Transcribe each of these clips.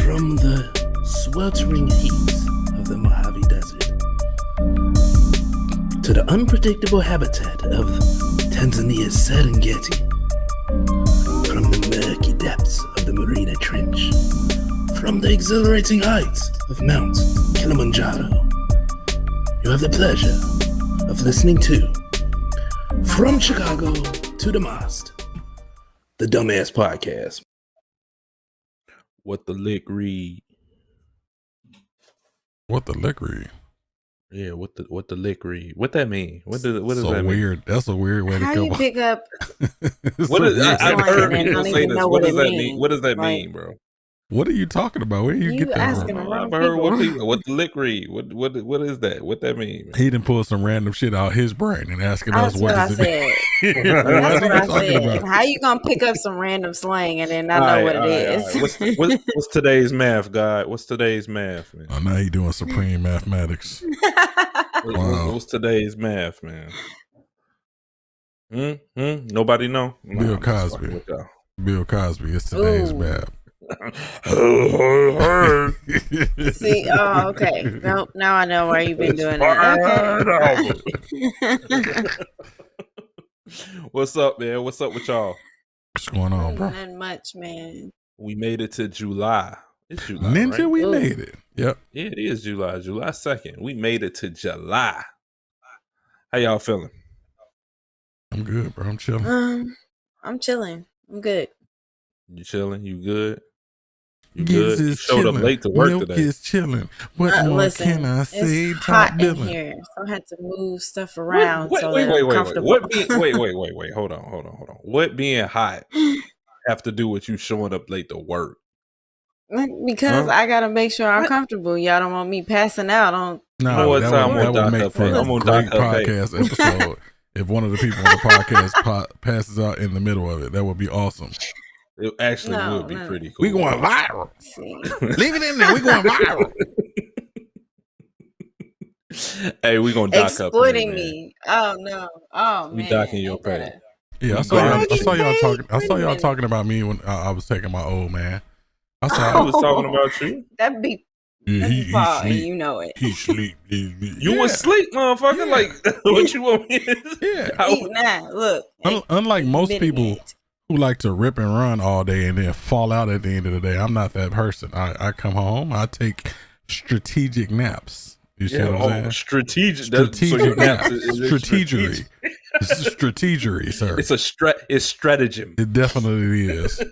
From the sweltering heat of the Mojave Desert to the unpredictable habitat of Tanzania's Serengeti, from the murky depths of the Marina Trench, from the exhilarating heights of Mount Kilimanjaro, you have the pleasure of listening to From Chicago to Dummast, the Dummast Podcast. What the lick read? What the lick read? Yeah, what the lick read? What that mean? What does so that weird. mean? That's a weird way to How come you up. pick up? What is, I've heard and people don't say even this. know What what does it that mean? means. What does that Like, mean, bro? What are you talking about? Where you get that asking from? the wrong I've heard people. what the lick read. What is that? What that mean? Man? He done pull some random shit out his brain and asking us That's what what I does it mean? said. What That's are what you I talking said. about? How you gonna pick up some random slang and then not know what it is? What's today's math, God? What's today's math, man? Oh, now he doing supreme mathematics. Wow. What's today's math, man? Nobody know? Bill I'm just Cosby. fucking with y'all. Bill Cosby is today's Ooh. math. See, oh, okay. Nope, now I know why you've been doing that. Okay. What's up, man? What's up with y'all? What's going on, bro? Not much, man. We made it to July. It's July, Ninja, right? we Ooh. made it. Yep. Yeah, it is July 2nd. We made it to July. How y'all feeling? I'm good, bro. I'm chilling. I'm chilling. I'm good. You chilling? You good? You Giz good? You is showed up chilling. late to work Milk today. is chilling. What more Listen, can I say? it's Top hot in billing. here, so I had to move stuff around Wait, so wait, that wait, I'm wait, comfortable. wait. Hold on. What being hot have to do with you showing up late to work? Because Huh? I gotta make sure I'm What? comfortable. Y'all don't want me passing out on. know No, what time that on would Doc make Up for Day? a I'm on great Doc Up Day. podcast episode. If one of the people on the podcast passes out in the middle of it, that would be awesome. It actually No, would be no. pretty cool. We going viral. See. Leave it in there. We going viral. Hey, we gonna dock up Exploiting man. me. Oh no. Oh We man. docking your Ain't pay. that Yeah, I We saw y'all. grind I saw y'all Hey, talking. I wait saw a y'all minute. talking about me when I was taking my old man. I I saw. was talking about you. That'd be Yeah, he Paul, and sleep. you know it. He sleep. You was asleep, motherfucker. Yeah. Like what you want me to Yeah. Look. Unlike most admitting people it. who like to rip and run all day and then fall out at the end of the day, I'm not that person. I come home. I take strategic naps. You see what I'm saying? Strategic. Strategic naps. Strategic. Strategery, sir. It's stratagem. It definitely is.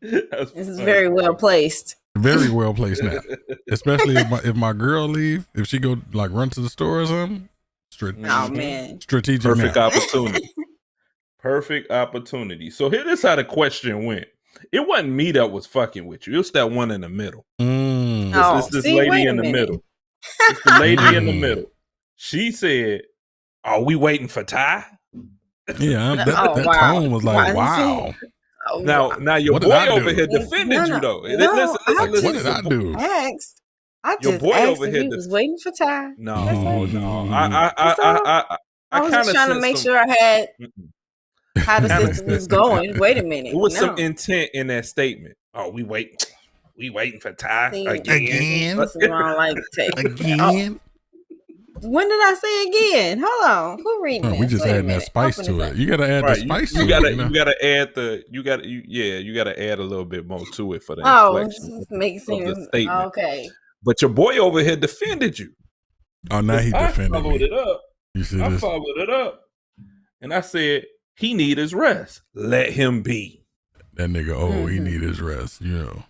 This is very well placed. Very well placed nap. Especially if my girl leave, if she go like run to the store or something. Oh man. Strategic Perfect nap. opportunity. Perfect opportunity. So here's how the question went. It wasn't me that was fucking with you. It was that one in the middle. It's this see, lady wait a in the minute. middle. It's the lady in the middle. She said, "Are we waiting for Ty?" Yeah, that wow. tone was like, wow. Oh, Now your What did boy I do? over here defended you though. Listen. What did I do? Asked. I Your just boy asked over if here he was waiting for Ty. No. I was just trying to make sure I had how the system was going. Wait a minute. It was some intent in that statement. Oh, we waiting for Ty again. This is why I like to take Again. When did I say again? Hold on. Who reading this? We just Wait a adding that minute. spice Open to this it. up. You gotta add the spice to it. You gotta add you gotta add a little bit more to it for the inflection this makes of the sense. statement. Okay. But your boy over here defended you. Oh, now he defended I followed me. it up. You see I this? followed it up. And I said, he need his rest. Let him be. That nigga, he need his rest, you know.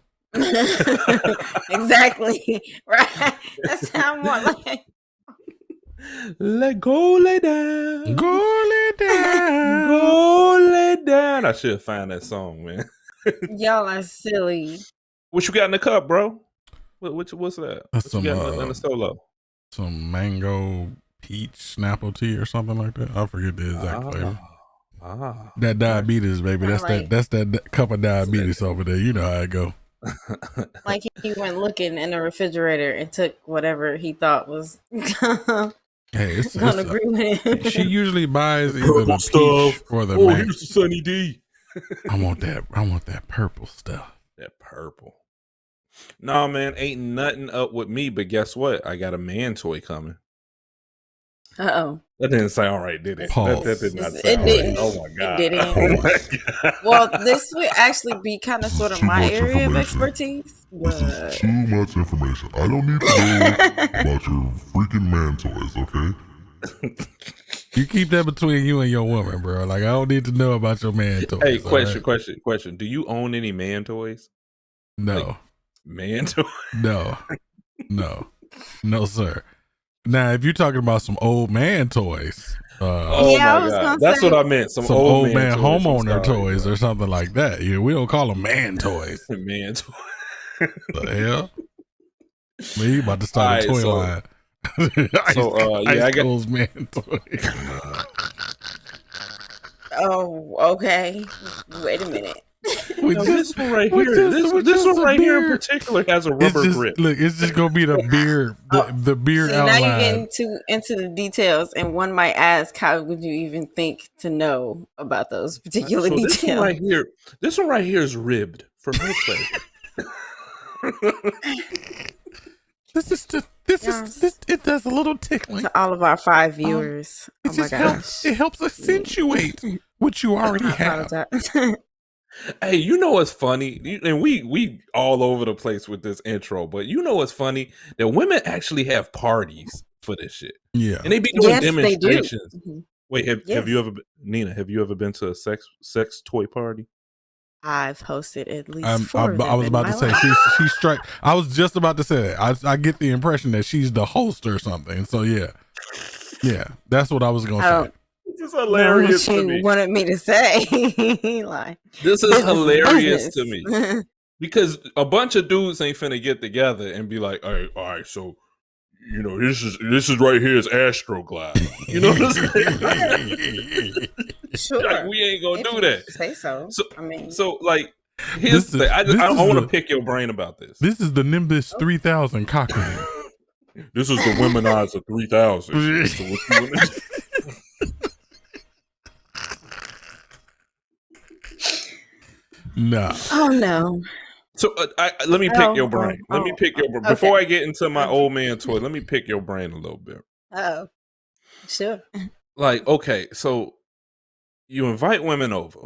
Exactly. Right. That's how I'm more like. Let go, lay down. Go lay down. Go lay down. I should find that song, man. Y'all are silly. What you got in the cup, bro? What's that? That's What you got in the solo? Some mango peach Snapple tea or something like that. I forget the exact flavor. That diabetes, baby. That's like, that cup of diabetes over there. You know how it go. Like he went looking in the refrigerator and took whatever he thought was Hey, it's agree with him. She usually buys either the peach or the here's the Sunny D. I want that purple stuff. That purple. No, man, ain't nothing up with me, but guess what? I got a man toy coming. Uh-oh. That didn't sound right, did it? That did not sound right. Oh my god. It didn't. Oh my god. Well, this would actually be kind of sort of my area of expertise. But... Too much information. I don't need to know about your freaking man toys, okay? You keep that between you and your woman, bro. Like, I don't need to know about your man toys. Hey, question. Do you own any man toys? No. Like, man toys? No, sir. Now, if you're talking about some old man toys, oh yeah, my God. That's what I meant. Some old man homeowner toys or something like that. Yeah, we don't call them man toys. Man toys. The hell? Me about to start a toy line. I got those man toys. Oh, okay. Wait a minute. This one right here. This one right here in particular has a rubber grip. Look, it's just gonna be the beer, the beer outline. Now you're getting into the details, and one might ask, how would you even think to know about those particular details? This one right here is ribbed for no pleasure. It does a little tickling to all of our 5 viewers. It helps accentuate what you already have. Hey, you know what's funny? And we all over the place with this intro, but you know what's funny? That women actually have parties for this shit. Yeah, and they be doing demonstrations. They do. Mm-hmm. Wait, have you ever, Nina? Have you ever been to a sex toy party? I've hosted at least 4 of them. I was about to say she's straight. I was just about to say that. I get the impression that she's the host or something. So yeah, that's what I was gonna say. This is hilarious to me. Wanted me to say, like, this is hilarious to me because a bunch of dudes ain't finna get together and be like, all right, so you know this is right here is Astroglide. You know what I'm saying? Sure, like, we ain't gonna do that. Say so. I mean, like, here's the thing. I want to pick your brain about this. This is the Nimbus 3000 cockpit. This is the Womanizer 3000. No. Oh no. So let me pick your brain. Let me pick your brain. Before I get into my old man toy, let me pick your brain a little bit. Oh, sure. Like, okay, so you invite women over,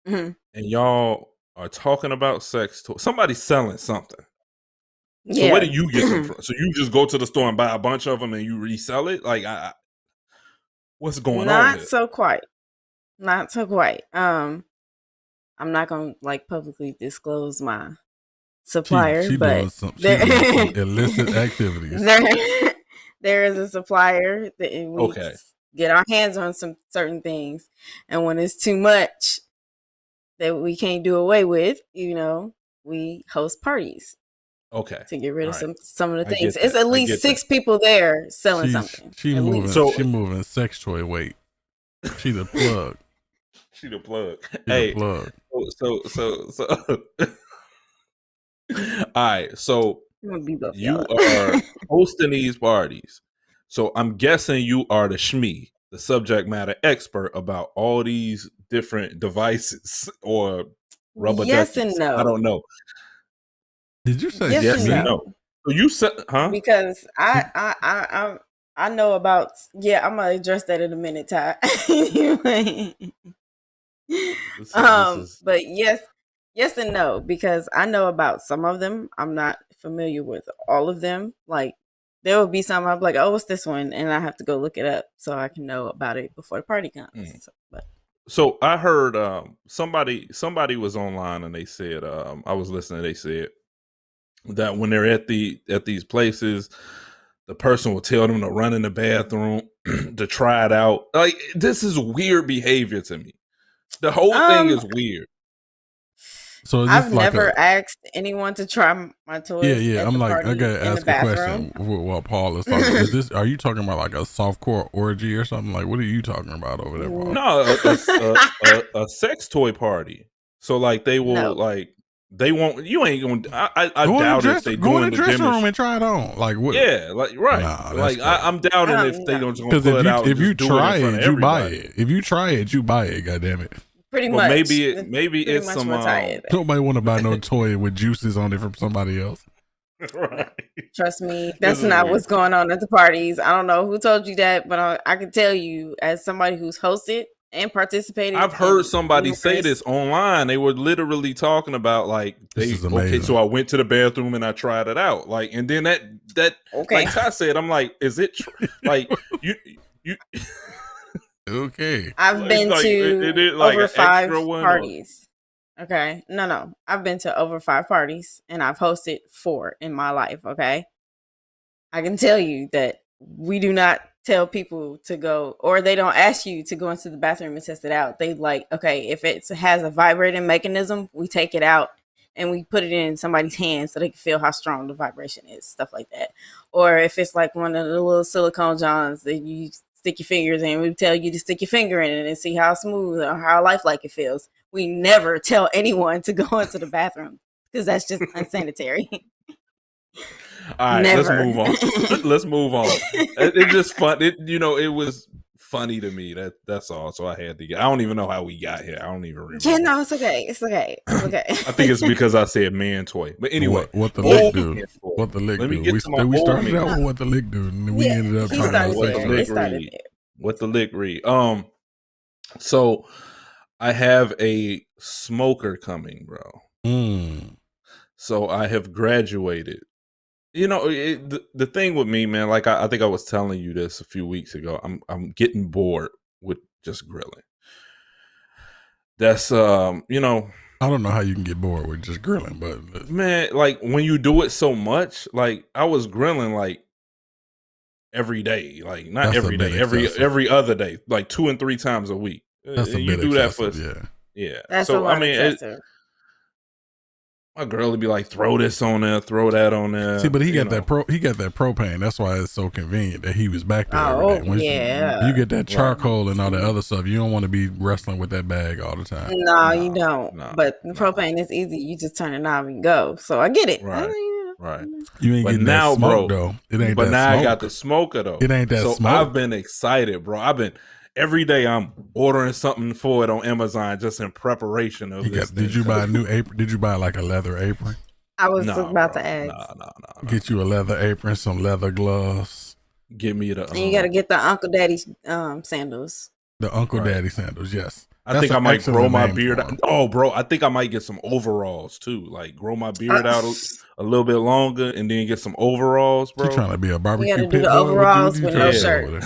and y'all are talking about sex toys. Somebody's selling something. So where do you get them from? So you just go to the store and buy a bunch of them and you resell it? Like, what's going on? Not so quite. I'm not gonna like publicly disclose my supplier, she but doing some illicit activities. There is a supplier that we get our hands on some certain things, and when it's too much that we can't do away with, we host parties. Okay. To get rid of some of the things. It's at least 6 people there selling something. She moving sex toy weight. She the plug. She the plug. The plug. So all right, so you are hosting these parties. So I'm guessing you are the SME, the subject matter expert about all these different devices or rubber yes duckies. And no. I don't know. Did you say yes and no? So you said, huh? Because I know about. Yeah, I'm gonna address that in a minute, Ty. Anyway. But yes and no, because I know about some of them. I'm not familiar with all of them. Like, there will be some I'm like, oh, what's this one? And I have to go look it up so I can know about it before the party comes. So I heard somebody was online and they said, I was listening, they said that when they're at these places, the person will tell them to run in the bathroom to try it out. Like, this is weird behavior to me. The whole thing is weird. So I've never asked anyone to try my toys. Yeah. I'm like, I gotta ask a question while Paul is talking. Are you talking about like a softcore orgy or something? Like, what are you talking about over there, Paul? No, a sex toy party. So like they will they won't. You ain't gonna. I doubt if they go in the dressing room and try it on. Like what? Yeah, like right. Nah, like I'm doubting if they don't just pull it out. If you try it, you buy everybody. it. If you try it, you buy it. God damn it. Pretty much. Maybe it's some. Nobody want to buy no toy with juices on it from somebody else. Right. Trust me, that's not what's going on at the parties. I don't know who told you that, but I can tell you, as somebody who's hosted and participated. I've heard somebody say this online. They were literally talking about like so I went to the bathroom and I tried it out. Like, and then that like I said, I'm like, is it like you okay. I've been to over 5 parties. Okay. No. I've been to over 5 parties and I've hosted 4 in my life. Okay. I can tell you that we do not tell people to go, or they don't ask you to go into the bathroom and test it out. They like, okay, if it has a vibrating mechanism, we take it out and we put it in somebody's hand so they can feel how strong the vibration is, stuff like that. Or if it's like one of the little silicone johns that you stick your fingers in, we tell you to stick your finger in it and see how smooth or how lifelike it feels. We never tell anyone to go into the bathroom because that's just unsanitary. All right, let's move on. Let's move on. It's just fun. It was funny to me. That's all. So I had to get. I don't even know how we got here. I don't even remember. Yeah, no, it's okay. It's okay. I think it's because I said man toy. But anyway, what the lick do? What the lick do? We started out with what the lick do, and we ended up talking about what the lick read. So I have a smoker coming, bro. So I have graduated. The thing with me, man, like I think I was telling you this a few weeks ago. I'm getting bored with just grilling. That's I don't know how you can get bored with just grilling, but man, like when you do it so much, like I was grilling like every day, like not every day, every other day, like 2 and 3 times a week. That's a you bit do excessive, that yeah. That's so I mean, my girl would be like, throw this on there, throw that on there. See, but he got that propane. That's why it's so convenient that he was back there every day. Once you get that charcoal and all that other stuff, you don't want to be wrestling with that bag all the time. No, you don't. But the propane is easy. You just turn the knob and go. So I get it. Right. You ain't getting that smoke, though. It ain't but that now smoke. I got the smoker, though. It ain't that so smoke. I've been excited, bro. Every day I'm ordering something for it on Amazon just in preparation of this. Did you buy a new apron? Did you buy like a leather apron? I was about to ask. No. Get you a leather apron, some leather gloves. Give me the. And you got to get the Uncle Daddy sandals. The Uncle Daddy sandals, yes. I think I might grow my beard out. Oh, bro, I think I might get some overalls too. Like grow my beard out a little bit longer and then get some overalls, bro. You trying to be a barbecue pit boy? You got to do the overalls with no shirt.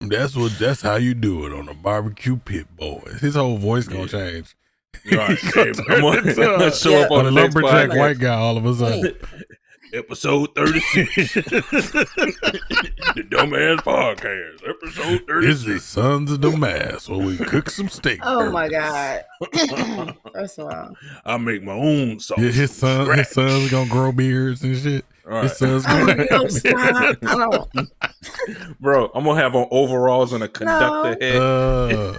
That's how you do it on a barbecue pit boy. His whole voice gonna change. Right. I'm gonna show up on a lumberjack white guy all of a sudden. Episode 36. The Dumbass Podcast. Episode 36. This is Sons of Dummast, where we cook some steak. Oh my God. First of all, I make my own sauce. Yeah, his son's gonna grow beards and shit. Right. His son's gonna Bro, I'm gonna have on overalls and a conductor head.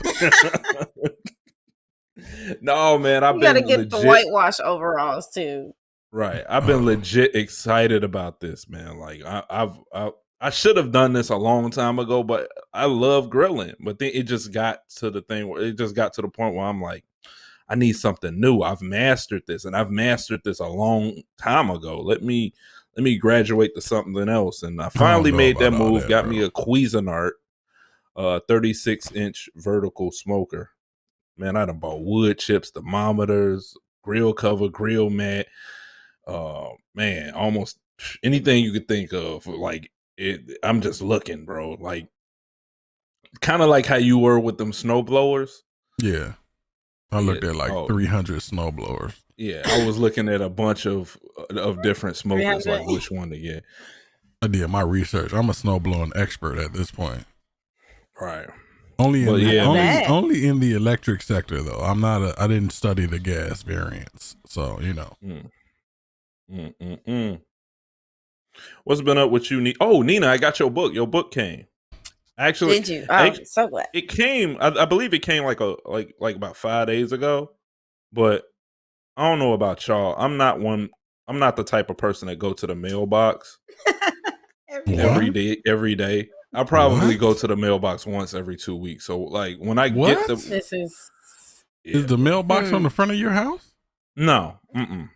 No, man, you gotta get the whitewash overalls too. Right, I've been legit excited about this, man. Like I should have done this a long time ago, but I love grilling. But then it just got to the point where I'm like, I need something new. I've mastered this, and I've mastered this a long time ago. Let me graduate to something else. And I finally made that move. Got me a Cuisinart 36-inch vertical smoker. Man, I done bought wood chips, thermometers, grill cover, grill mat. Man, almost anything you could think of. Like I'm just looking, bro. Like kind of like how you were with them snow blowers. Yeah. I looked at like 300 snow blowers. Yeah, I was looking at a bunch of different smokers, like which one to get. I did my research. I'm a snow blowing expert at this point. Right. Only in the electric sector though. I didn't study the gas variants, so you know. What's been up with you? Oh, Nina, I got your book. Your book came. Actually, did you? Oh, so glad. It came. I believe it came like about 5 days ago. But I don't know about y'all. I'm not the type of person that go to the mailbox every day. I probably go to the mailbox once every 2 weeks. So like when I get is the mailbox on the front of your house? No.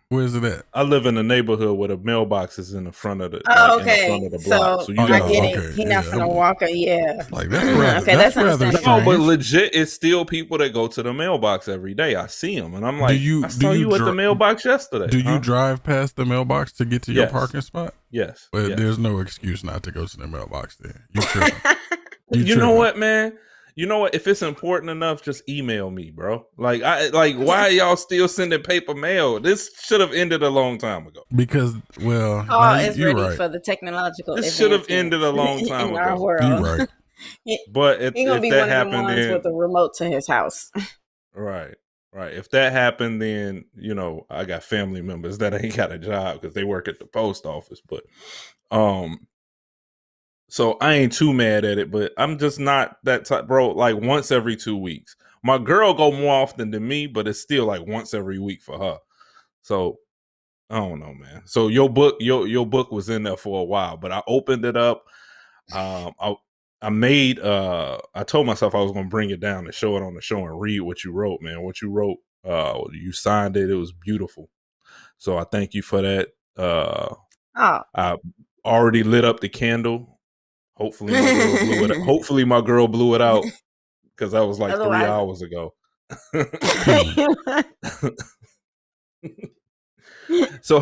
Where is it at? I live in a neighborhood where the mailbox is in the front of the in the front of the block. So you got get it. He's not gonna walk a Like that's rather strange. No, but legit, it's still people that go to the mailbox every day. I see them, and I'm like, I saw you at the mailbox yesterday. Do you drive past the mailbox to get to your parking spot? Yes. But there's no excuse not to go to the mailbox then. You tripping. You know what, man? You know what? If it's important enough, just email me, bro. Like, why are y'all still sending paper mail? This should have ended a long time ago. Because, well, it's ready for the technological. This should have ended a long time ago. Our world. You're right. But if that happened, then with a remote to his house. Right. If that happened, then I got family members that ain't got a job because they work at the post office. But, so I ain't too mad at it, but I'm just not that type, bro. Like once every 2 weeks. My girl go more often than me, but it's still like once every week for her. So I don't know, man. So your book was in there for a while, but I opened it up. I told myself I was gonna bring it down and show it on the show and read what you wrote, man. What you wrote, you signed it. It was beautiful. So I thank you for that. I already lit up the candle. Hopefully my girl blew it out because that was like 3 hours ago. So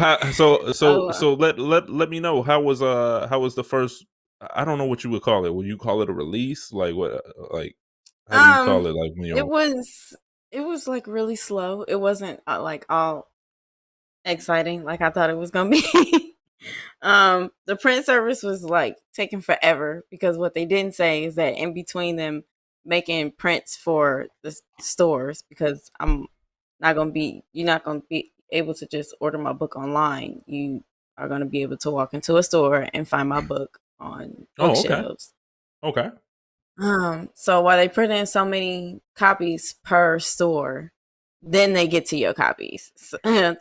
let me know how was the first, I don't know what you would call it. Would you call it a release? Like what, like how do you call it? Like when it was like really slow. It wasn't like all exciting like I thought it was gonna be. The print service was like taking forever because what they didn't say is that in between them making prints for the stores, because you're not going to be able to just order my book online. You are going to be able to walk into a store and find my book on bookshelves. Okay. So while they print in so many copies per store, then they get to your copies,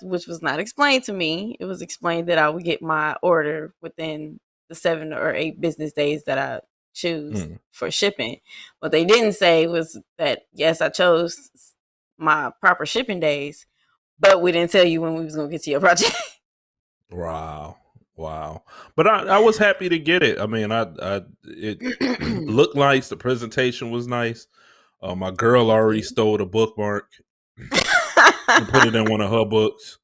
which was not explained to me. It was explained that I would get my order within the 7 or 8 business days that I choose for shipping. What they didn't say was that, yes, I chose my proper shipping days, but we didn't tell you when we was going to get to your project. Wow. But I was happy to get it. I mean, it looked nice. The presentation was nice. My girl already stole the bookmark and put it in one of her books.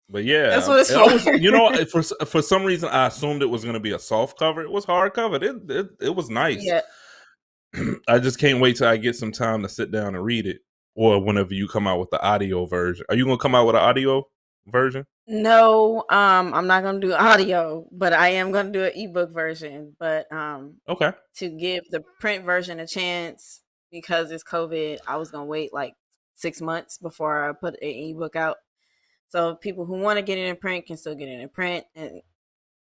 But yeah, that's what it's for. For some reason, I assumed it was going to be a soft cover. It was hard covered. It was nice. Yeah. I just can't wait till I get some time to sit down and read it, or whenever you come out with the audio version. Are you going to come out with an audio version? No, I'm not going to do audio, but I am going to do an ebook version. But okay, to give the print version a chance, because it's COVID, I was going to wait like 6 months before I put an ebook out. So people who want to get it in print can still get it in print. And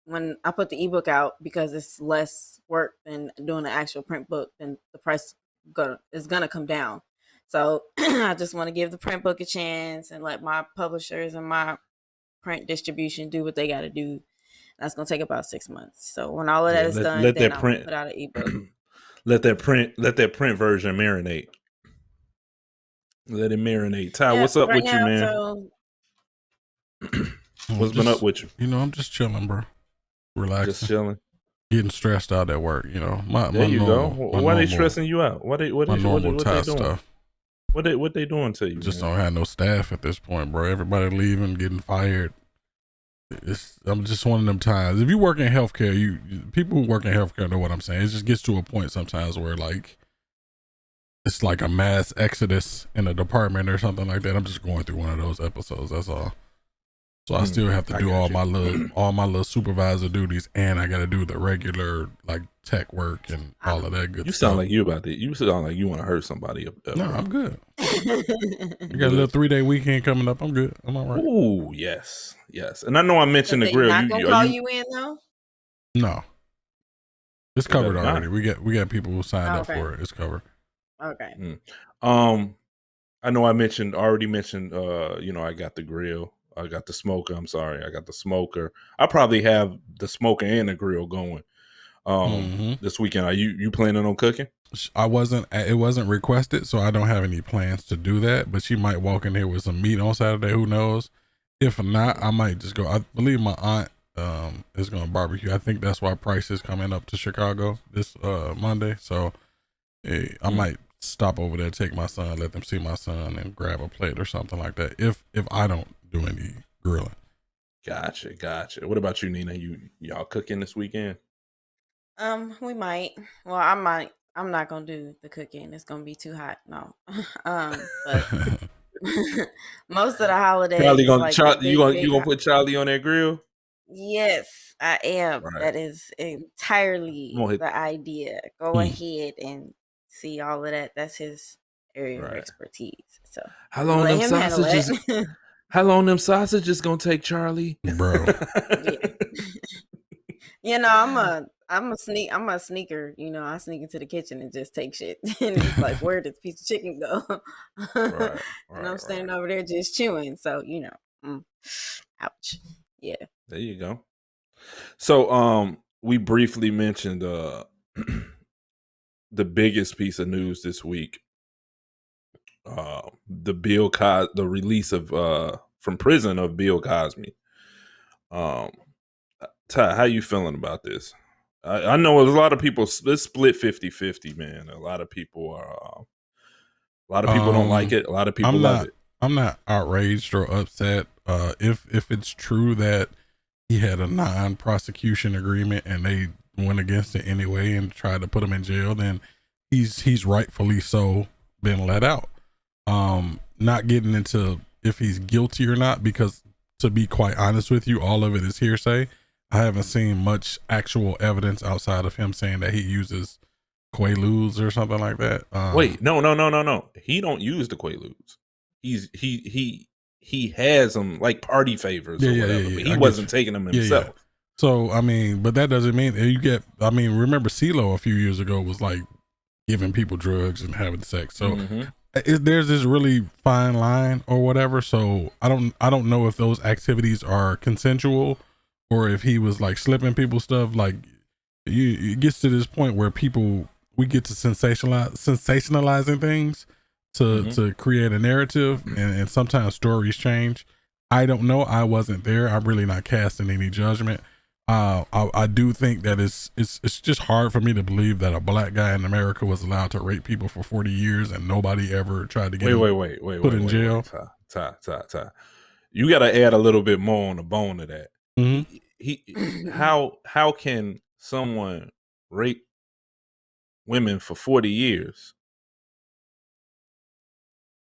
when I put the ebook out, because it's less work than doing an actual print book, then the price is going to come down. So I just want to give the print book a chance and let my publishers and my print distribution do what they got to do. That's going to take about 6 months. So when all of that is done, then I'll put out an ebook. Let that print version marinate. Let it marinate. Ty, what's up with you, man? What's been up with you? You know, I'm just chilling, bro. Relaxing. Just chilling. Getting stressed out at work, you know. There you go. Why they stressing you out? What they doing? Stuff. What they doing to you? Just don't have no staff at this point, bro. Everybody leaving, getting fired. I'm just one of them times. If you work in healthcare, people who work in healthcare know what I'm saying. It just gets to a point sometimes where like it's like a mass exodus in a department or something like that. I'm just going through one of those episodes. That's all. So I still have to do all my little supervisor duties, and I got to do the regular like tech work and all of that good stuff. You sound like you about to. You sound like you want to hurt somebody. No, I'm good. You got a little 3-day weekend coming up. I'm good. I'm all right. Ooh, yes. And I know I mentioned the grill. Not gonna call you in though. No, it's covered already. We got people who signed up for it. It's covered. Okay. I know I already mentioned. I got the grill. I got the smoker. I'm sorry. I got the smoker. I probably have the smoker and the grill going this weekend. Are you planning on cooking? It wasn't requested, so I don't have any plans to do that. But she might walk in here with some meat on Saturday. Who knows? If not, I might just go. I believe my aunt is going to barbecue. I think that's why Price is coming up to Chicago this Monday. So I might stop over there, take my son, let them see my son, and grab a plate or something like that. If I don't do any grilling. Gotcha. What about you, Nina? Y'all cooking this weekend? We might. Well, I might. I'm not gonna do the cooking. It's gonna be too hot. No. But most of the holidays. You gonna put Charlie on that grill? Yes, I am. Right. That is entirely the idea. Go ahead and see all of that. That's his area of expertise. So how long them sausages? How long them sausages gonna take, Charlie? Bro. I'm a sneaker. I sneak into the kitchen and just take shit. And it's like, where did this piece of chicken go? And I'm standing over there just chewing. So ouch. Yeah. There you go. So we briefly mentioned the biggest piece of news this week. The release of from prison of Bill Cosby. Ty, how you feeling about this? I know a lot of people. It's split 50-50, man. A lot of people don't like it. A lot of people love it. I'm not outraged or upset. If it's true that he had a non-prosecution agreement and they went against it anyway and tried to put him in jail, then he's rightfully so been let out. Not getting into if he's guilty or not, because to be quite honest with you, all of it is hearsay. I haven't seen much actual evidence outside of him saying that he uses Quaaludes or something like that. Wait, no. He don't use the Quaaludes. He has them like party favors or whatever, but he wasn't taking them himself. Yeah. So, but that doesn't mean remember CeeLo a few years ago was like giving people drugs and having sex. So there's this really fine line or whatever. So I don't know if those activities are consensual or if he was like slipping people stuff. Like it gets to this point where we get to sensationalizing things to create a narrative, and sometimes stories change. I don't know. I wasn't there. I'm really not casting any judgment. I do think that it's just hard for me to believe that a black guy in America was allowed to rape people for 40 years and nobody ever tried to get put in jail. Ty. You got to add a little bit more on the bone to that. How can someone rape women for 40 years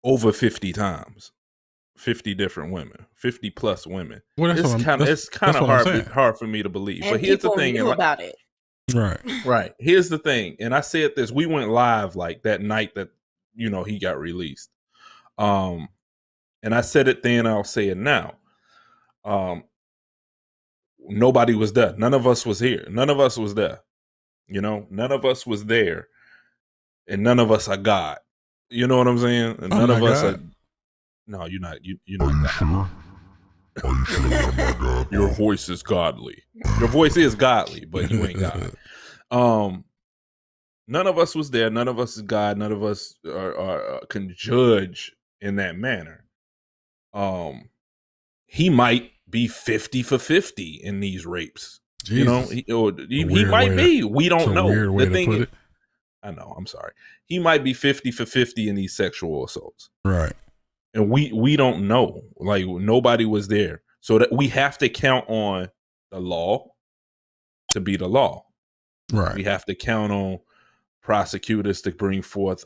over 50 times? 50 different women, 50 plus women. Well, it's kind of hard for me to believe. And but here's the thing about it. Right. Here's the thing. And I said this, we went live like that night that, he got released. And I said it then, I'll say it now. Nobody was there. None of us was here. None of us was there. None of us was there. And none of us are God. You know what I'm saying? And none of us are. No, you're not. You're not. Sure? Are you sure I'm not God? Your voice is godly. Your voice is godly, but you ain't God. None of us was there. None of us is God. None of us can judge in that manner. He might be 50 for 50 in these rapes. Jesus. He might be. We don't know. The thing is, I know. I'm sorry. He might be 50 for 50 in these sexual assaults. Right. And we don't know. Like, nobody was there. So that we have to count on the law to be the law. Right. We have to count on prosecutors to bring forth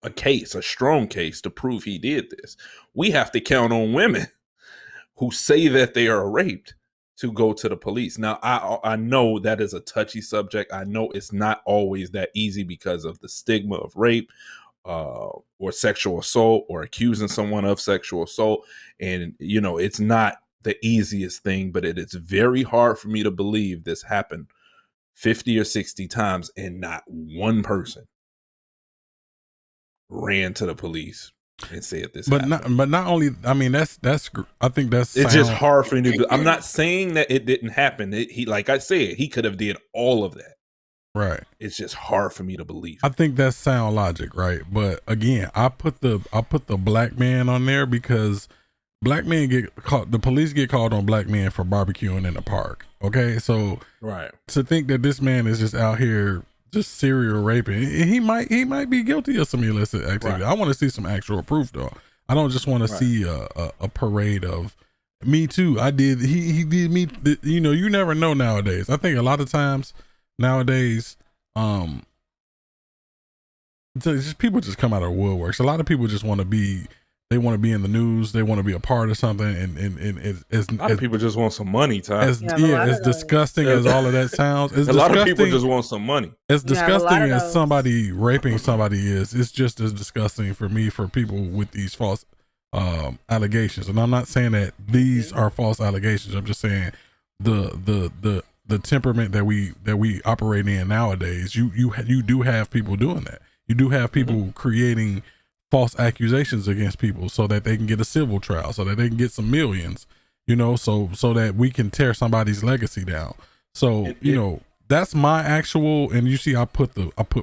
a strong case to prove he did this. We have to count on women who say that they are raped to go to the police. Now, I know that is a touchy subject. I know it's not always that easy because of the stigma of rape or sexual assault or accusing someone of sexual assault. And, you know, it's not the easiest thing, but it is very hard for me to believe this happened 50 or 60 times and not one person ran to the police and said this happened. Not only, I mean, that's I think that's it's just hard for me to. I'm not saying that it didn't happen. He, like I said, he could have did all of that. Right. It's just hard for me to believe. I think that's sound logic, right? But again, I put the black man on there because black men get caught. The police get called on black men for barbecuing in the park. Okay, so right, to think that this man is just out here just serial raping, he might be guilty of some illicit activity. Right. I want to see some actual proof, though. I don't just want to see a parade of me too. I did. He did me. You know, you never know nowadays. I think a lot of times nowadays, just people just come out of woodworks. A lot of people just want to be. They want to be in the news. They want to be a part of something, and a lot of people just want some money. As disgusting as all of that sounds, a lot of people just want some money. As disgusting as somebody raping somebody is, it's just as disgusting for me for people with these false allegations. And I'm not saying that these are false allegations. I'm just saying the temperament that we operate in nowadays. You do have people doing that. You do have people creating false accusations against people so that they can get a civil trial, so that they can get some millions, you know, so that we can tear somebody's legacy down. So, you know, that's my actual, and you see, I put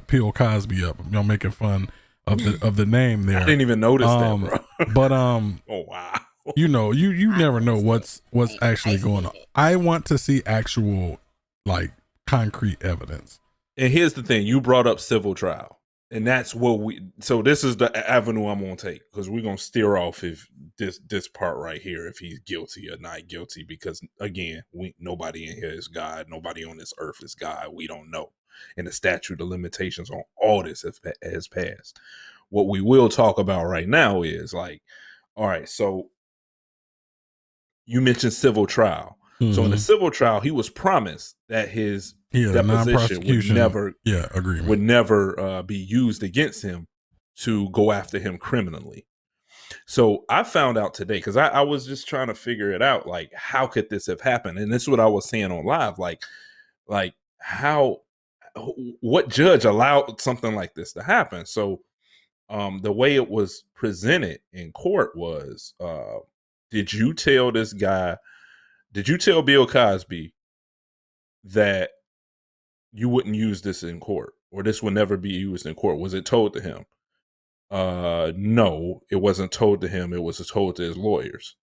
Bill Cosby up, you know, making fun of the name there. I didn't even notice that, bro. But, oh, wow. You know, you never know what's actually going on. I want to see actual, like, concrete evidence. And here's the thing, you brought up civil trial. And that's what so this is the avenue I'm going to take, because we're going to steer off if this part right here, if he's guilty or not guilty, because again, nobody in here is God. Nobody on this earth is God. We don't know. And the statute of limitations on all this has passed. What we will talk about right now is like, all right, so you mentioned civil trial. Mm-hmm. So in the civil trial, he was promised that his deposition would never be used against him to go after him criminally. So I found out today, because I was just trying to figure it out, like, how could this have happened? And this is what I was saying on live, like what judge allowed something like this to happen? So the way it was presented in court was, did you tell Bill Cosby that you wouldn't use this in court, or this would never be used in court? Was it told to him? No, it wasn't told to him. It was told to his lawyers.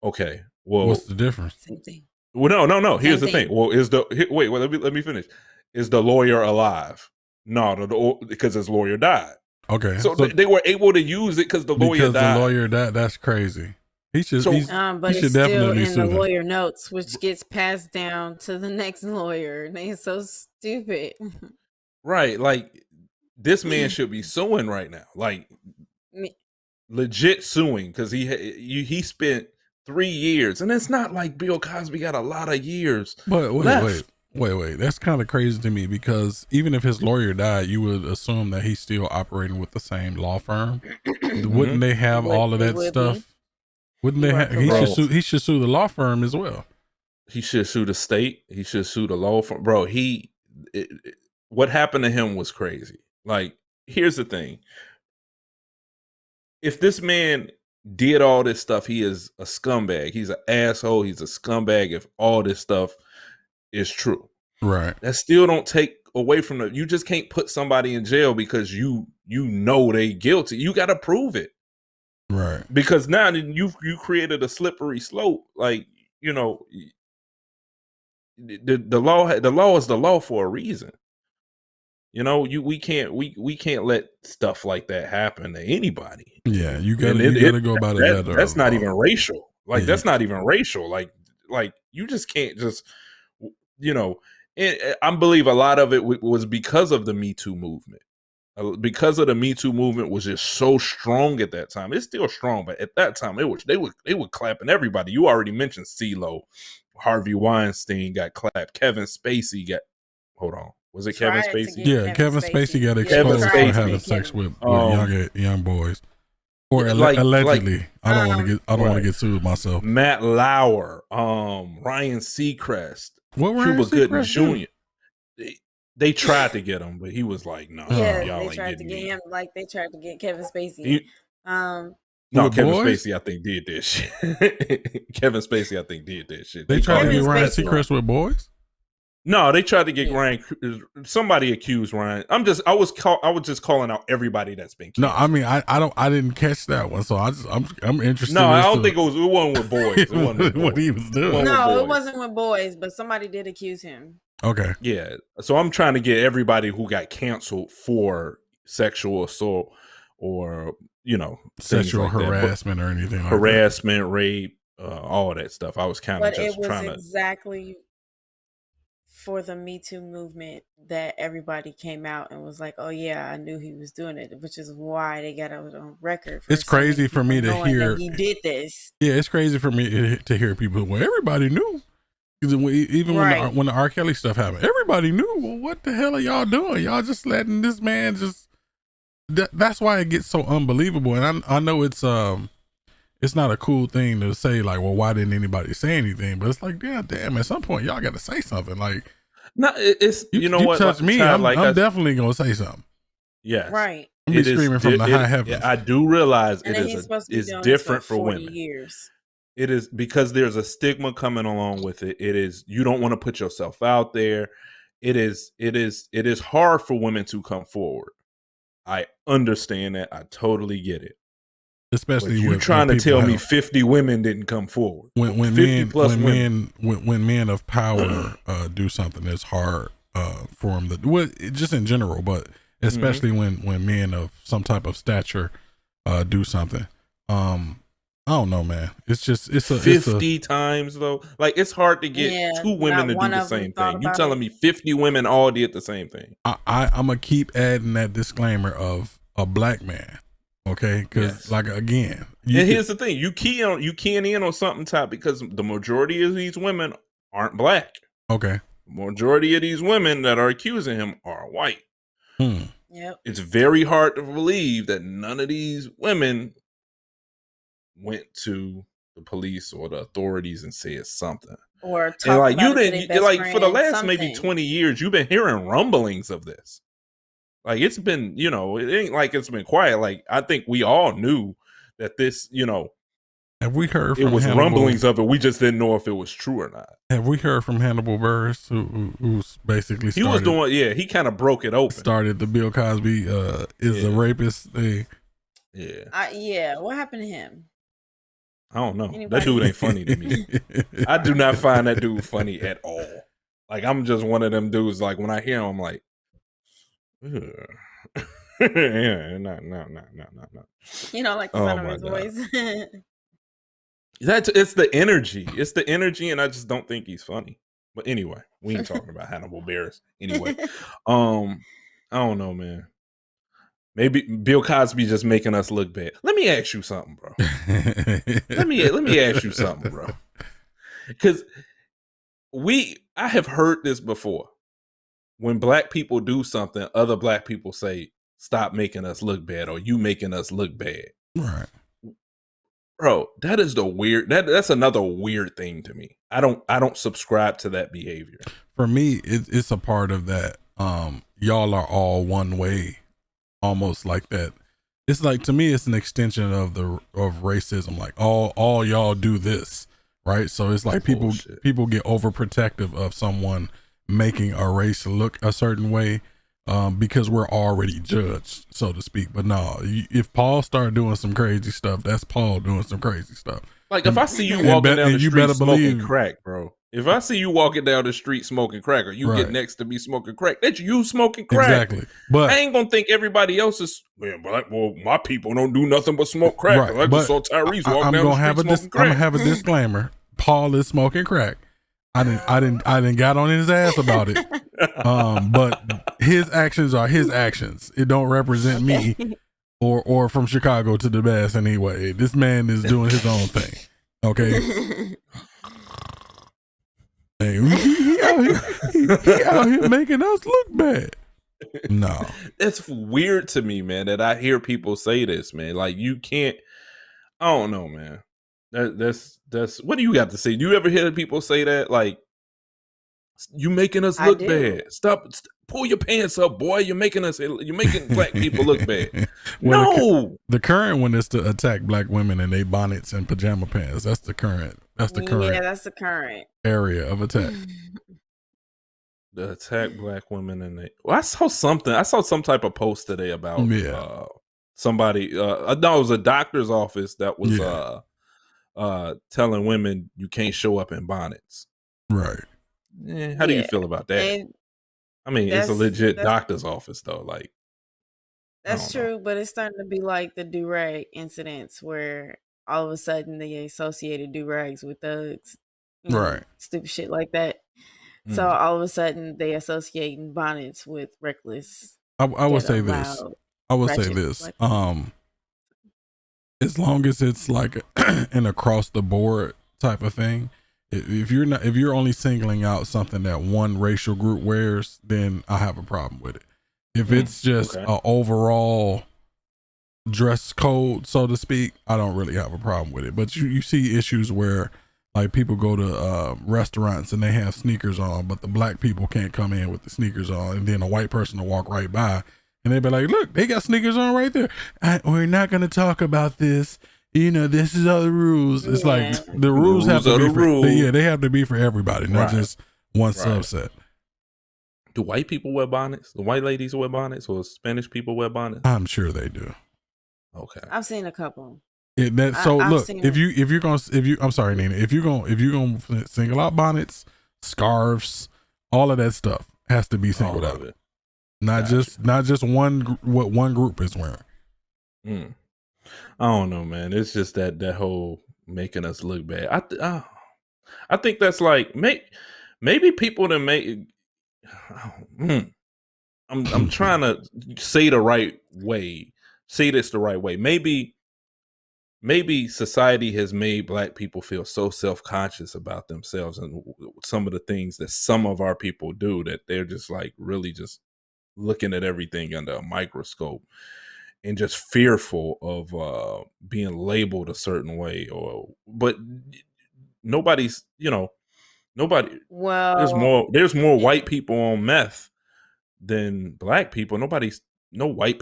Okay. Well, what's the difference? Same thing. Well, no. Here's the thing. Well, let me finish. Is the lawyer alive? No, because his lawyer died. Okay. So they were able to use it because the lawyer died. Because the lawyer died. That's crazy. He should. But he it's should still definitely in sue the them. lawyer notes, which gets passed down to the next lawyer. And they're so stupid. Right, like this man should be suing right now, like legit suing, because he spent 3 years, and it's not like Bill Cosby got a lot of years. But wait, that's kind of crazy to me, because even if his lawyer died, you would assume that he's still operating with the same law firm. Wouldn't they have all of that stuff? Wouldn't they have? He should sue the law firm as well. He should sue the state. He should sue the law firm, bro. What happened to him was crazy. Like, here's the thing: if this man did all this stuff, he is a scumbag. He's an asshole. He's a scumbag. If all this stuff is true, right? That still don't take away from you just can't put somebody in jail because you know they guilty. You got to prove it. Right. Because now you created a slippery slope. Like, you know, the law is the law for a reason. You know, we can't let stuff like that happen to anybody. Yeah, you gotta go about it better. That's not even racial. Like, that's not even racial. Like you just can't just, you know. And I believe a lot of it was because of the Me Too movement. because of the Me Too movement was just so strong at that time. It's still strong, but at that time, they were clapping everybody. You already mentioned CeeLo, Harvey Weinstein got clapped, Kevin Spacey got. Hold on, was it Kevin Spacey? Yeah, Kevin Spacey got exposed for having sex with young boys, or allegedly. I don't want to get sued myself. Matt Lauer, Ryan Seacrest, what Cuba Gooding Jr. They tried to get him, but he was like, "No, yeah, y'all they ain't tried to get me. him, like they tried to get Kevin Spacey. No, With Kevin boys? Spacey, I think did this shit. Kevin Spacey, I think did that shit. They tried to get Kevin Ryan Spacey. Seacrest with boys. No, they tried to get Ryan. Somebody accused Ryan. I was just calling out everybody that's been. No, I mean, I didn't catch that one, so I'm interested. No, I don't think it wasn't with boys. It wasn't with what boys. he was doing. No, it wasn't with boys, but somebody did accuse him. Okay. Yeah, so I'm trying to get everybody who got canceled for sexual assault or sexual like harassment or anything. Harassment, rape, all that stuff. I was kind of just trying to exactly for the Me Too movement that everybody came out and was like, "Oh yeah, I knew he was doing it," which is why they got it on record. It's crazy for me to hear he did this. Yeah, it's crazy for me to hear people. Well, everybody knew. Even when the R. Kelly stuff happened, everybody knew. Well, what the hell are y'all doing? Y'all just letting this man just. That's why it gets so unbelievable. And I know it's not a cool thing to say, like, well, why didn't anybody say anything? But it's like, yeah, damn. At some point, y'all got to say something. Like, no, it's you know what? Touch me, I'm definitely gonna say something. Yes, right. I'm be screaming from the high heavens. I do realize and it's different for women. Years. It is because there's a stigma coming along with it. It is you don't want to put yourself out there. It is hard for women to come forward. I understand that. I totally get it. Especially you trying to tell me 50 women didn't come forward. When men of power do something, it's hard for them to just in general, but especially when men of some type of stature do something. I don't know, man. It's 50 times though. Like it's hard to get two women to do the same thing. You telling me 50 women all did the same thing? I'm gonna keep adding that disclaimer of a black man, okay? Because like again, here's the thing: you keying in on something top because the majority of these women aren't black. Okay, majority of these women that are accusing him are white. Yep. It's very hard to believe that none of these women went to the police or the authorities and said something, or and like you didn't like for the last maybe 20 years you've been hearing rumblings of this. Like it's been, it ain't like it's been quiet. Like I think we all knew that this, have we heard from it was Hannibal, rumblings of it. We just didn't know if it was true or not. Have we heard from Hannibal Buress, who's basically he was doing? Yeah, he kind of broke it open. Started the Bill Cosby is a rapist thing. Yeah, what happened to him? I don't know. That dude ain't funny to me. I do not find that dude funny at all. Like I'm just one of them dudes. Like when I hear him, I'm like, yeah, no. You know, like the sound of his voice. It's the energy. It's the energy, and I just don't think he's funny. But anyway, we ain't talking about Hannibal Buress. Anyway, I don't know, man. Maybe Bill Cosby just making us look bad. Let me ask you something, bro. let me ask you something, bro. Because I have heard this before. When black people do something, other black people say, "Stop making us look bad," or "You making us look bad." Right, bro. That is the weird. That's another weird thing to me. I don't subscribe to that behavior. For me, it's a part of that. Y'all are all one way. Almost like that. It's like, to me, it's an extension of racism. Like all y'all do this, right? So it's like people get overprotective of someone making a race look a certain way because we're already judged, so to speak. But no, if Paul started doing some crazy stuff, that's Paul doing some crazy stuff. Like if I see you walking down the street smoking crack, bro. If I see you walking down the street smoking crack, or you get next to me smoking crack, that's you smoking crack. Exactly. But I ain't gonna think everybody else is. Well, my people don't do nothing but smoke crack. Right. I just saw Tyrese walking down the street smoking crack. I'm gonna have a disclaimer. Paul is smoking crack. I didn't got on his ass about it. But his actions are his actions. It don't represent me or from Chicago to the best anyway. This man is doing his own thing. Okay. Hey, he out here making us look bad. No. It's weird to me, man, that I hear people say this, man. Like, you can't, I don't know, man. That's what do you got to say? Do you ever hear people say that? Like, you making us look bad. Stop, pull your pants up, boy. You're making black people look bad. Well, no. The current one is to attack black women in their bonnets and pajama pants. That's the current. Yeah, that's the current area of attack. The attack black women in they. Well, I saw some type of post today about somebody. No, it was a doctor's office that was telling women you can't show up in bonnets. Right. How do you feel about that? I mean, it's a legit doctor's office though. Like, that's true, but it's starting to be like the do-rag incidents where all of a sudden they associated do-rags with thugs, right? Stupid shit like that. So all of a sudden they associate bonnets with reckless. I would say this. As long as it's like an across the board type of thing, if you're only singling out something that one racial group wears, then I have a problem with it. If it's just an overall dress code, so to speak, I don't really have a problem with it. But you see issues where like people go to restaurants and they have sneakers on, but the black people can't come in with the sneakers on, and then a white person will walk right by and they'd be like, look, they got sneakers on right there. We're not going to talk about this. This is all the rules. It's like the rules have to be for, they have to be for everybody, not just one subset. Do white people wear bonnets? The white ladies wear bonnets, or Spanish people wear bonnets? I'm sure they do. Okay, I've seen a couple. I'm sorry, Nina. If you're gonna single out bonnets, scarves, all of that stuff has to be singled out. Not just what one group is wearing. I don't know, man. It's just that whole making us look bad. I think that's like maybe people that make. I'm trying to say the right way. Say this the right way. Maybe society has made black people feel so self-conscious about themselves and some of the things that some of our people do that they're just like really just looking at everything under a microscope and just fearful of being labeled a certain way. But nobody's, nobody. Well, there's more white people on meth than black people. No white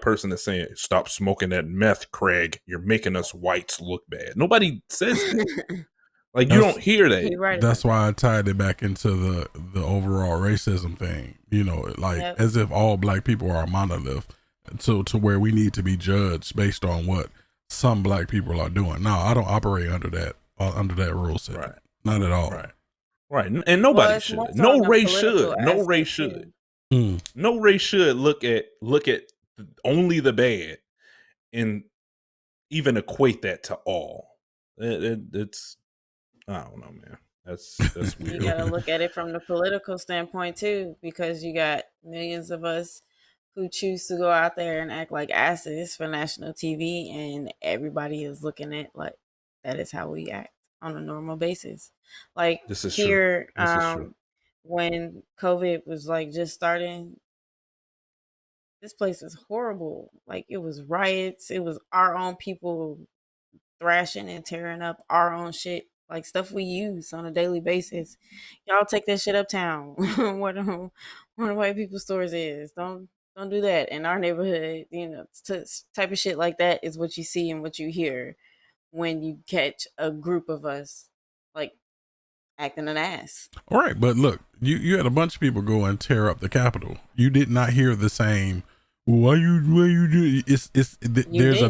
person is saying, stop smoking that meth, Craig. You're making us whites look bad. Nobody says that. Like, you don't hear that. Right. That's why I tied it back into the overall racism thing, as if all black people are a monolith to where we need to be judged based on what some black people are doing. No, I don't operate under that rule set. Right. Not at all. Right. And nobody should. No race should. No race should. No race should look at only the bad and even equate that to all. It's I don't know, man. That's weird. You gotta look at it from the political standpoint too, because you got millions of us who choose to go out there and act like asses for national TV, and everybody is looking at like that is how we act on a normal basis. Like this is here, true. This is true. When COVID was like just starting, this place was horrible. Like it was riots. It was our own people thrashing and tearing up our own shit, like stuff we use on a daily basis. Y'all take that shit uptown. Where the white people stores is. Don't do that in our neighborhood. Type of shit like that is what you see and what you hear when you catch a group of us like acting an ass. All right, but look, you had a bunch of people go and tear up the Capitol. You did not hear the same. Why you do? There's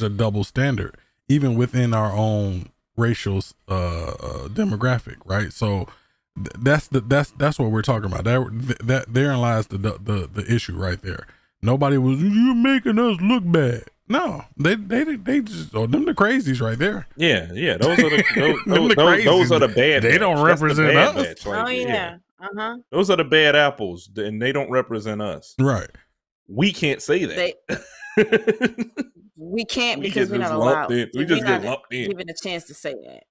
a double standard even within our own racial demographic, right? So that's what we're talking about. That therein lies the issue right there. Nobody was, you're making us look bad. No, they just them the crazies right there. Yeah. Those are the bad. They don't represent us. Oh yeah. Those are the bad apples, and they don't represent us. Right. We can't say that. We can't because we're not allowed. We just get lumped in. Given a chance to say that.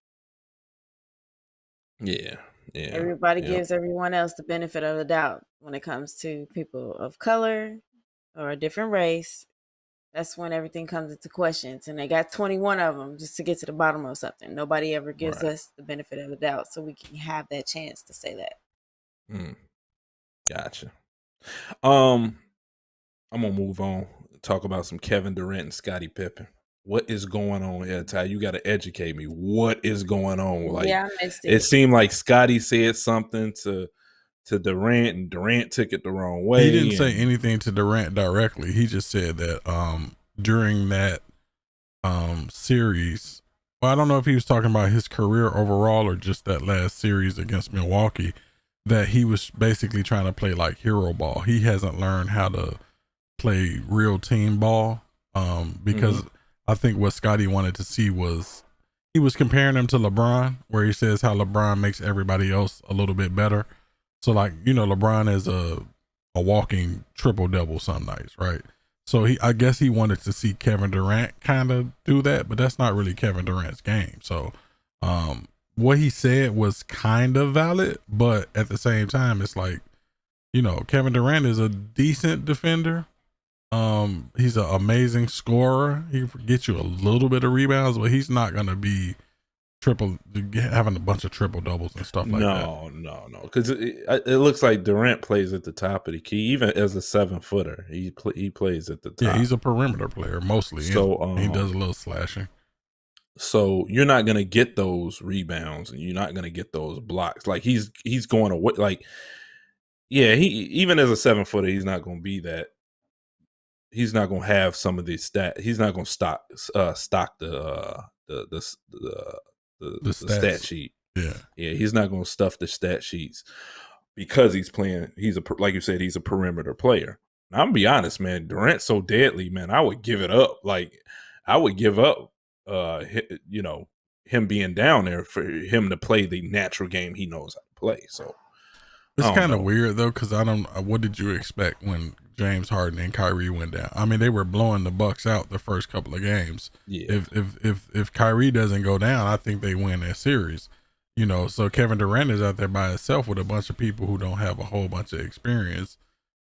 Yeah. Everybody gives everyone else the benefit of the doubt when it comes to people of color or a different race. That's when everything comes into questions, and they got 21 of them just to get to the bottom of something. Nobody ever gives us the benefit of the doubt, so we can have that chance to say that. Gotcha. I'm gonna move on. Talk about some Kevin Durant and Scottie Pippen. What is going on here, Ty? You got to educate me. What is going on? Like, I missed it. It seemed like Scottie said something to Durant, and Durant took it the wrong way. He didn't say anything to Durant directly. He just said that during that series, well, I don't know if he was talking about his career overall or just that last series against Milwaukee, that he was basically trying to play like hero ball. He hasn't learned how to play real team ball because I think what Scottie wanted to see was, he was comparing him to LeBron, where he says how LeBron makes everybody else a little bit better. So like, LeBron is a walking triple-double some nights, right? So I guess he wanted to see Kevin Durant kind of do that, but that's not really Kevin Durant's game. So what he said was kind of valid, but at the same time, it's like, Kevin Durant is a decent defender. He's an amazing scorer. He can get you a little bit of rebounds, but he's not going to be having a bunch of triple doubles and stuff like that. No. Because it looks like Durant plays at the top of the key, even as a 7-footer. He plays at the top. Yeah, he's a perimeter player mostly. So he does a little slashing. So you're not going to get those rebounds, and you're not going to get those blocks. Like he's going away. Like, yeah, he even as a 7-footer, he's not going to be that. He's not going to have some of these stats. He's not going to stock the stat sheet. Yeah, he's not going to stuff the stat sheets because he's playing. Like you said, he's a perimeter player. Now, I'm gonna be honest, man. Durant's so deadly, man. I would give it up. Like, I would give up. Him being down there for him to play the natural game he knows how to play. So it's kind of weird though, because what did you expect when James Harden and Kyrie went down? I mean, they were blowing the Bucks out the first couple of games. Yeah. If Kyrie doesn't go down, I think they win that series. So Kevin Durant is out there by himself with a bunch of people who don't have a whole bunch of experience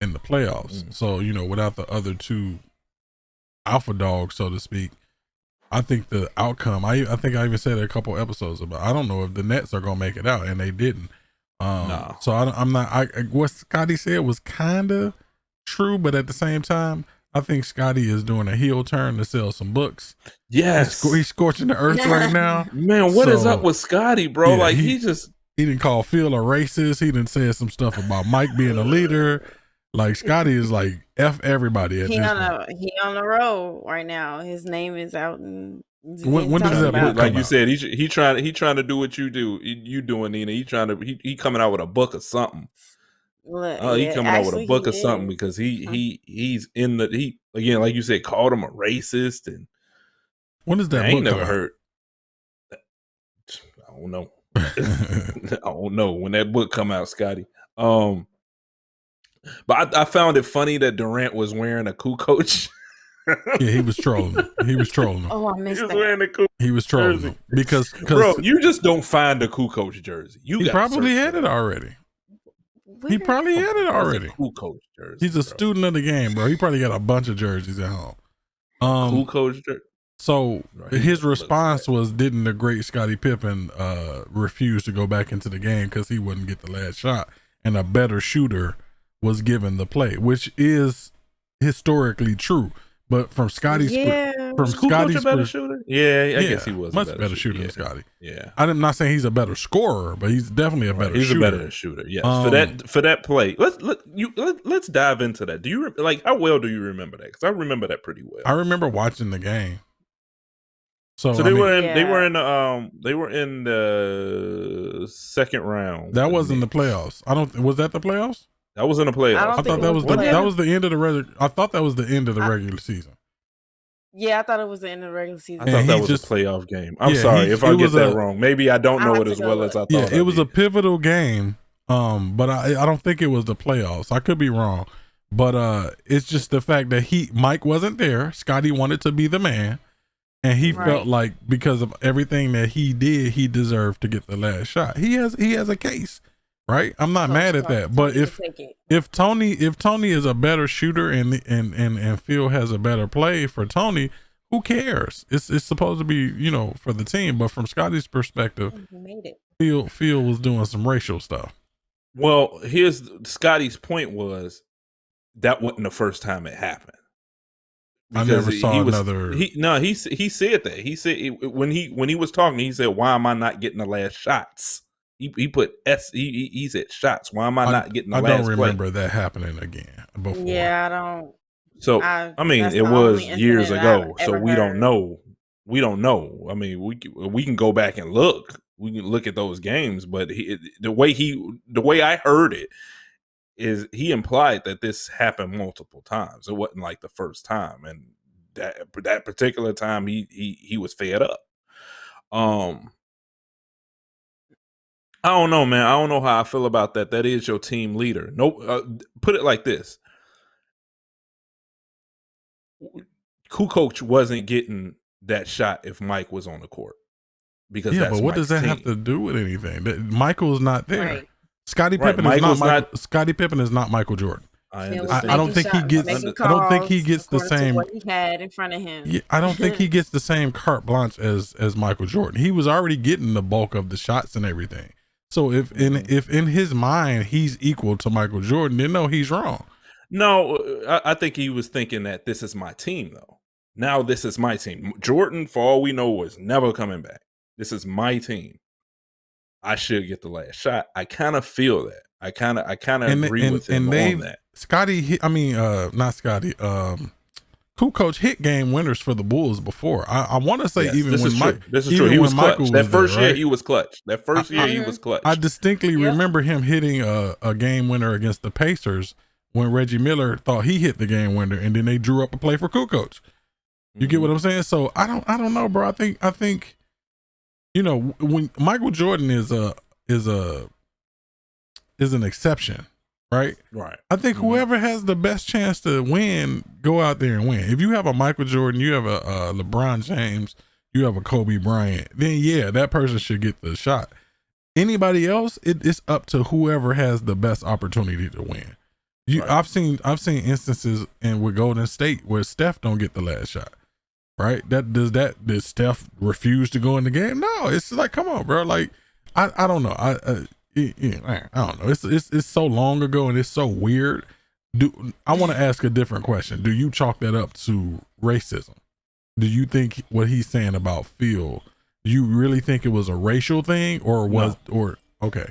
in the playoffs. So, without the other two alpha dogs, so to speak, I think the outcome, I think I even said a couple episodes about, I don't know if the Nets are going to make it out, and they didn't. No. So what Scottie said was kind of true, but at the same time, I think Scottie is doing a heel turn to sell some books. Yes. He's scorching the earth right now. Man, what is up with Scottie, bro? Yeah, like he didn't call Phil a racist. He didn't say some stuff about Mike being a leader. Like, Scottie is like F everybody at this point. He on the road right now. His name is out and when does that book like come you out? said, he trying to do what you do. You doing, Nina. He coming out with a book or something. He coming out with a book or something because he's in again, like you said, called him a racist. And when does that book I ain't never come out? heard. I don't know. I don't know when that book come out, Scottie. But I found it funny that Durant was wearing a Kukoc. Yeah, he was trolling him. Oh, I missed that. Wearing a Kukoc He was trolling jersey. him because Bro, you just don't find a Kukoc jersey. he probably had it already. He probably had it already. Kukoc jersey. He's a student of the game, bro. He probably got a bunch of jerseys at home. Kukoc jersey. So his response was, didn't the great Scottie Pippen refuse to go back into the game because he wouldn't get the last shot, and a better shooter was given the play, which is historically true. But from Scottie's Kukoc a better shooter? Yeah, I guess he was much better shooter than Scottie. Yeah, I'm not saying he's a better scorer, but he's definitely a better shooter. He's a better shooter. Yes, for that play. Let's dive into that. Do you how well do you remember that? Because I remember that pretty well. I remember watching the game. So they were in the second round. That wasn't the playoffs. Was that the playoffs? That was in the playoffs. I thought that was the end of the regular. I thought that was the end of the regular season. Yeah, I thought it was the end of the regular season. I thought that was a playoff game. I'm sorry if I get that wrong. Maybe I don't know it as well as I thought. Yeah, it was a pivotal game But I don't think it was the playoffs. I could be wrong. But it's just the fact that Mike wasn't there. Scottie wanted to be the man. And he felt like because of everything that he did, he deserved to get the last shot. He has a case, right? I'm not mad at that. But if Tony is a better shooter and Phil has a better play for Tony, who cares? It's supposed to be, for the team. But from Scottie's perspective, Phil was doing some racial stuff. Well, here's Scottie's point was that wasn't the first time it happened. Because I never saw another. He said that. He said when he was talking, he said, "Why am I not getting the last shots?" He put S. He said shots. Why am I not getting the last? I don't remember that happening again before. Yeah, I don't. So I mean, it was years ago. So we don't know. We don't know. I mean, we can go back and look. We can look at those games, but the way I heard it is he implied that this happened multiple times. It wasn't like the first time, and that particular time he was fed up. I don't know, man. I don't know how I feel about that. That is your team leader. Put it like this: Kukoc wasn't getting that shot if Mike was on the court. Because but what does that have to do with anything? Michael's not there. Right. Scottie Pippen is not Scottie Pippen is not Michael Jordan. I don't think he gets. I don't think he gets the same. What he had in front of him. Yeah, I don't think he gets the same carte blanche as Michael Jordan. He was already getting the bulk of the shots and everything. So if in his mind he's equal to Michael Jordan, then no, he's wrong. No, I think he was thinking that this is my team though. Now this is my team. Jordan, for all we know, was never coming back. This is my team. I should get the last shot. I kind of feel that. I kind of agree with him on that. Scottie, not Scottie. Kukoc hit game winners for the Bulls before. I want to say even when Mike, this is true. He was clutch. That first year he was clutch. That first year he was clutch. I distinctly remember him hitting a game winner against the Pacers when Reggie Miller thought he hit the game winner, and then they drew up a play for Kukoc. You get what I'm saying? So I don't know, bro. I think. When Michael Jordan is an exception, right? Right. I think whoever has the best chance to win, go out there and win. If you have a Michael Jordan, you have a LeBron James, you have a Kobe Bryant, then yeah, that person should get the shot. Anybody else, it's up to whoever has the best opportunity to win. Right. I've seen instances with Golden State where Steph don't get the last shot. Right? Did Steph refuse to go in the game? No, it's like, come on, bro. Like, I don't know. I don't know. It's so long ago and it's so weird. I want to ask a different question. Do you chalk that up to racism? Do you think what he's saying about Phil? Do you really think it was a racial thing okay?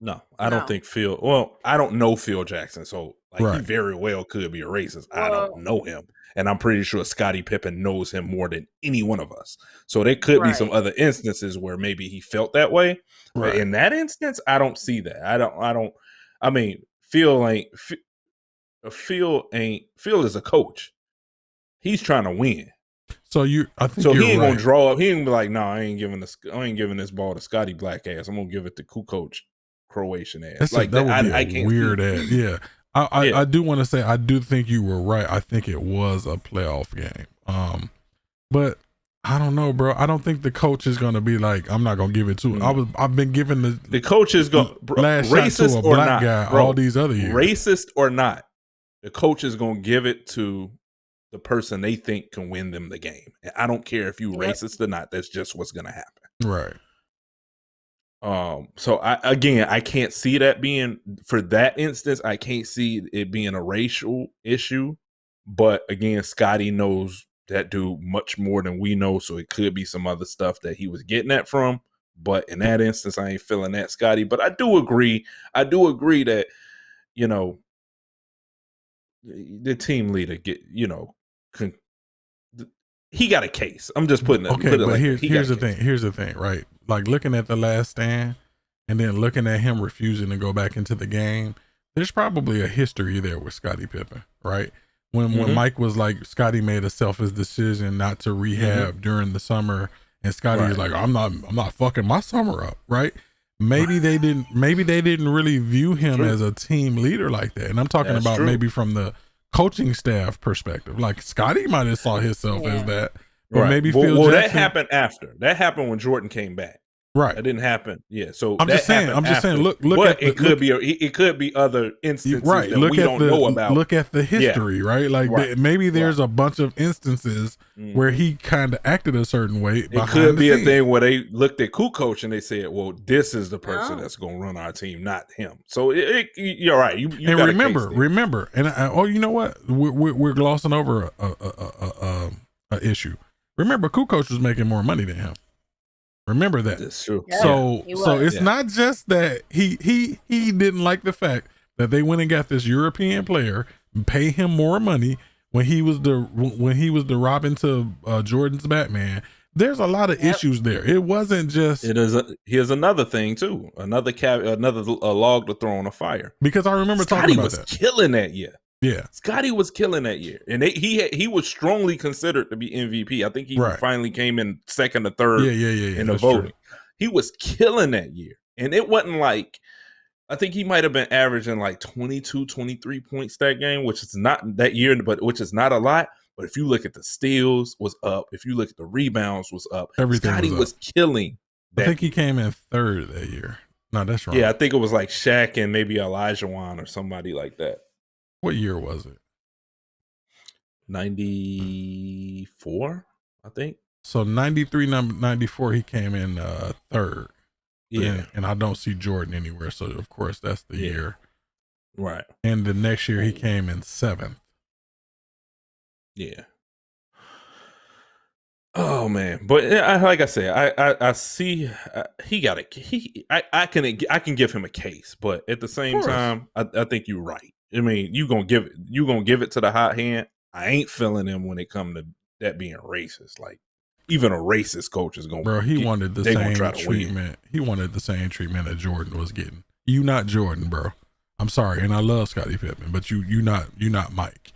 No, I don't think Phil. Well, I don't know Phil Jackson, so he very well could be a racist. I don't know him. And I'm pretty sure Scottie Pippen knows him more than any one of us. So there could be some other instances where maybe he felt that way. Right. But in that instance, I don't see that. I mean, Phil is a coach. He's trying to win. So I think he ain't gonna draw up. He ain't be like, no, I ain't giving this ball to Scottie Black ass. I'm gonna give it to Kukoc Croatian ass. That would be a weird ass. Yeah. I do want to say I do think you were right. I think it was a playoff game. But I don't know, bro. I don't think the coach is gonna be like, I'm not gonna give it to him. I've been giving the coach is going last shot to a black guy all these other years. Racist or not, the coach is gonna give it to the person they think can win them the game. And I don't care if you racist or not. That's just what's gonna happen. Right. So I can't see that being, for that instance, I can't see it being a racial issue. But again, Scottie knows that dude much more than we know, so it could be some other stuff that he was getting that from. But in that instance, I ain't feeling that, Scottie. But I do agree that, the team leader he got a case. I'm just putting it. Okay, but here's the thing. Here's the thing, right? Like looking at The Last Stand and then looking at him refusing to go back into the game, there's probably a history there with Scottie Pippen, right? When Mike was like, Scottie made a selfish decision not to rehab during the summer, and Scottie was like, I'm not fucking my summer up, right? maybe they didn't really view him as a team leader like that. And I'm talking about maybe from the coaching staff perspective. Like Scottie might have saw himself as that, but maybe Phil Jackson. That happened after. That happened when Jordan came back. Right. That didn't happen. Yeah. So I'm just saying. Look. But it could be other instances that we don't know about. Look at the history, right? Like maybe there's a bunch of instances where he kind of acted a certain way. It could be a thing where they looked at Kukoc and they said, "Well, this is the person that's going to run our team, not him." So you're right. You and remember, and you know what? We're glossing over a issue. Remember, Kukoc was making more money than him. Remember that. That's true. So it's not just that he didn't like the fact that they went and got this European player and pay him more money when he was the Robin to Jordan's Batman. There's a lot of issues there. It wasn't just. Here's another thing too. Another log to throw on a fire. Because I remember talking about that. Scottie was killing that year. Yeah, Scottie was killing that year, and he was strongly considered to be MVP. I think he finally came in second or third in the voting. True. He was killing that year, and it wasn't like, I think he might have been averaging like 22, 23 points that game, which is not that year, but which is not a lot. But if you look at the steals, was up. If you look at the rebounds, was up. Everything Scottie was killing. I think he came in third that year. No, that's wrong. Yeah, I think it was like Shaq and maybe Olajuwon or somebody like that. What year was it? 94, I think. So 93, 94, he came in third. Yeah. And I don't see Jordan anywhere. So, of course, that's the year. Right. And the next year, he came in seventh. Yeah. Oh, man. But like I said, I see I can give him a case. But at the same time, I think you're right. I mean, you gonna give it to the hot hand. I ain't feeling him when it come to that being racist. Like, even a racist coach is gonna. Bro, he wanted the same treatment. He wanted the same treatment that Jordan was getting. You not Jordan, bro. I'm sorry, and I love Scottie Pippen, but you not Mike.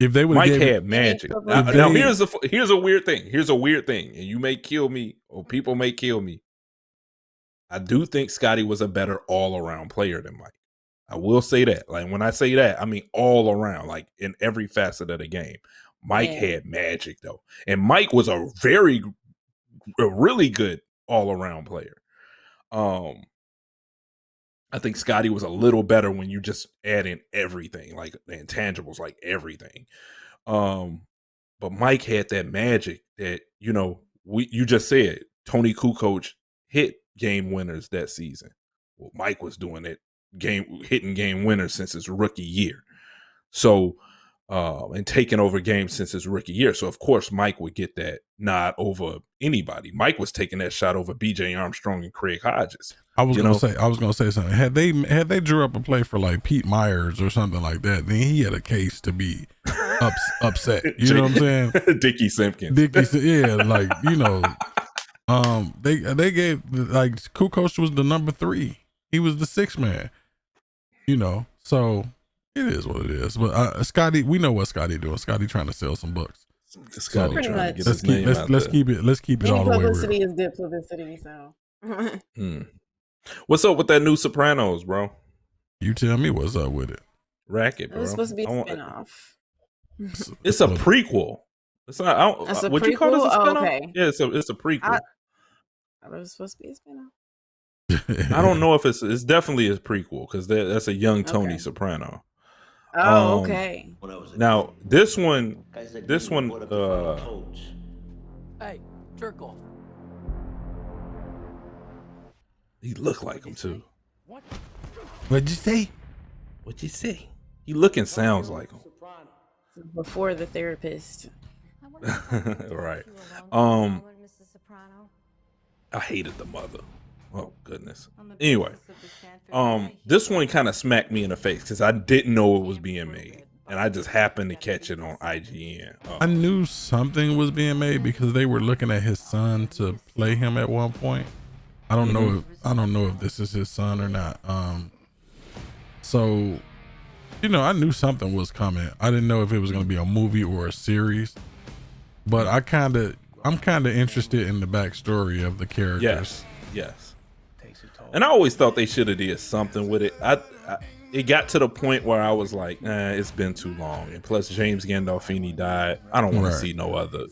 If they would, Mike had magic. Now here's a weird thing. Here's a weird thing, and you may kill me, or people may kill me. I do think Scottie was a better all around player than Mike. I will say that. Like, when I say that, I mean all around, like in every facet of the game. Mike had magic though. And Mike was a really good all around player. I think Scottie was a little better when you just add in everything, like the intangibles, like everything. But Mike had that magic that, you just said Tony Kukoc hit game winners that season. Well, Mike was doing it. Hitting game winners since his rookie year. So, and taking over games since his rookie year. So, of course, Mike would get that nod over anybody. Mike was taking that shot over B.J. Armstrong and Craig Hodges. I was gonna say something. Had they drew up a play for like Pete Myers or something like that, then he had a case to be upset. You know what I'm saying? Dickie Simpkins. They gave, like, Kukoc was the number 3. He was the 6th man. So it is what it is. But Scottie, we know what Scottie doing. Scottie trying to sell some books. Scottie trying to get let's his name out let's keep it all the way real. Publicity is good publicity. So. What's up with that new Sopranos, bro? You tell me what's up with it. Racket, bro. It's supposed to be a spinoff. It's a prequel. It's not. Would you call this a spinoff? Okay. Yeah, it's a prequel. I thought it was supposed to be a spinoff. I don't know if it's definitely a prequel, because that's a young Tony Soprano. Oh, okay. Now this one. Hey, Turkle. He looked like him too. What'd you say? What'd you say? He look and sounds like him. Before the therapist. Right. I hated the mother. Oh goodness. Anyway, this one kind of smacked me in the face because I didn't know it was being made, and I just happened to catch it on IGN. I knew something was being made because they were looking at his son to play him at one point. I don't know if this is his son or not. So, I knew something was coming. I didn't know if it was going to be a movie or a series, but I'm kind of interested in the backstory of the characters. Yes. And I always thought they should have did something with it. It got to the point where I was like, it's been too long. And plus, James Gandolfini died. I don't want to see no other.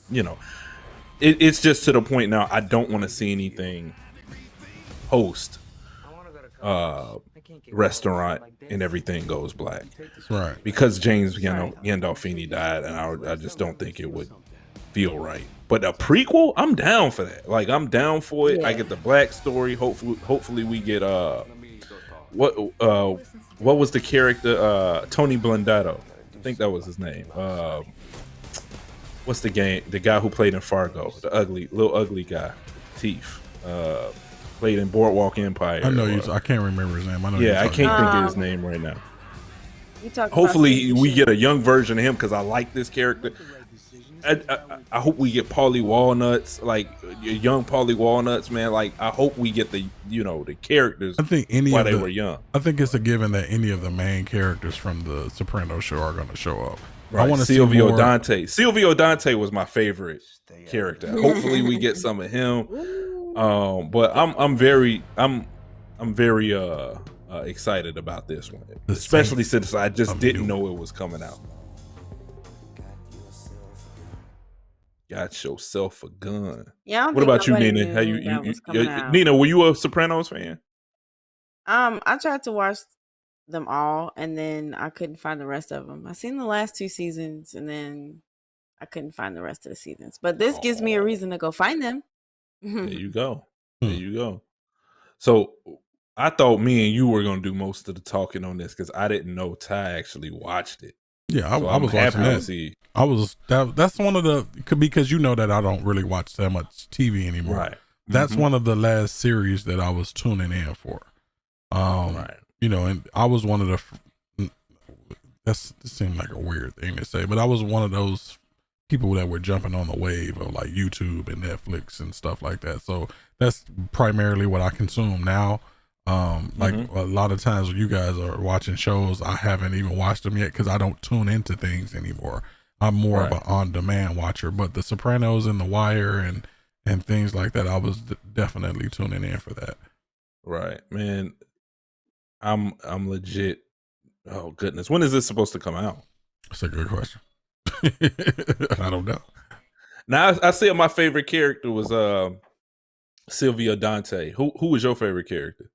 It's just to the point now. I don't want to see anything post restaurant and everything goes black. Right. Because James Gandolfini died, and I just don't think it would feel right. But a prequel, I'm down for that. Like, I'm down for it. Yeah. I get the black story. Hopefully we get what was the character? Tony Blundetto. I think that was his name. What's the guy who played in Fargo? The little ugly guy, Teeth. Played in Boardwalk Empire. I know I can't remember his name. I can't think of his name right now. Hopefully we get a young version of him because I like this character. I hope we get Paulie Walnuts, like young Paulie Walnuts, man. Like, I hope we get the characters. I think they were young. I think it's a given that any of the main characters from the Soprano show are going to show up. Right. I want to Silvio Dante. Silvio Dante was my favorite character. Hopefully we get some of him. But I'm very excited about this one, especially since I just didn't know it was coming out. Got yourself a gun. Yeah. What about you, Nina? How you Nina? Were you a Sopranos fan? I tried to watch them all, and then I couldn't find the rest of them. I seen the last 2 seasons, and then I couldn't find the rest of the seasons. But this gives me a reason to go find them. There you go. There you go. So I thought me and you were going to do most of the talking on this because I didn't know Ty actually watched it. Yeah, I was watching that. That's one of the, because you know that I don't really watch that much TV anymore. Right. That's one of the last series that I was tuning in for. Right. And I was one of the, this seemed like a weird thing to say, but I was one of those people that were jumping on the wave of like YouTube and Netflix and stuff like that. So that's primarily what I consume now. Like a lot of times when you guys are watching shows, I haven't even watched them yet because I don't tune into things anymore. I'm more of an on-demand watcher. But The Sopranos and The Wire and things like that, I was definitely tuning in for that. Right, man. I'm legit. Oh goodness, when is this supposed to come out? That's a good question. I don't know. Now I said my favorite character was Silvio Dante. Who was your favorite character?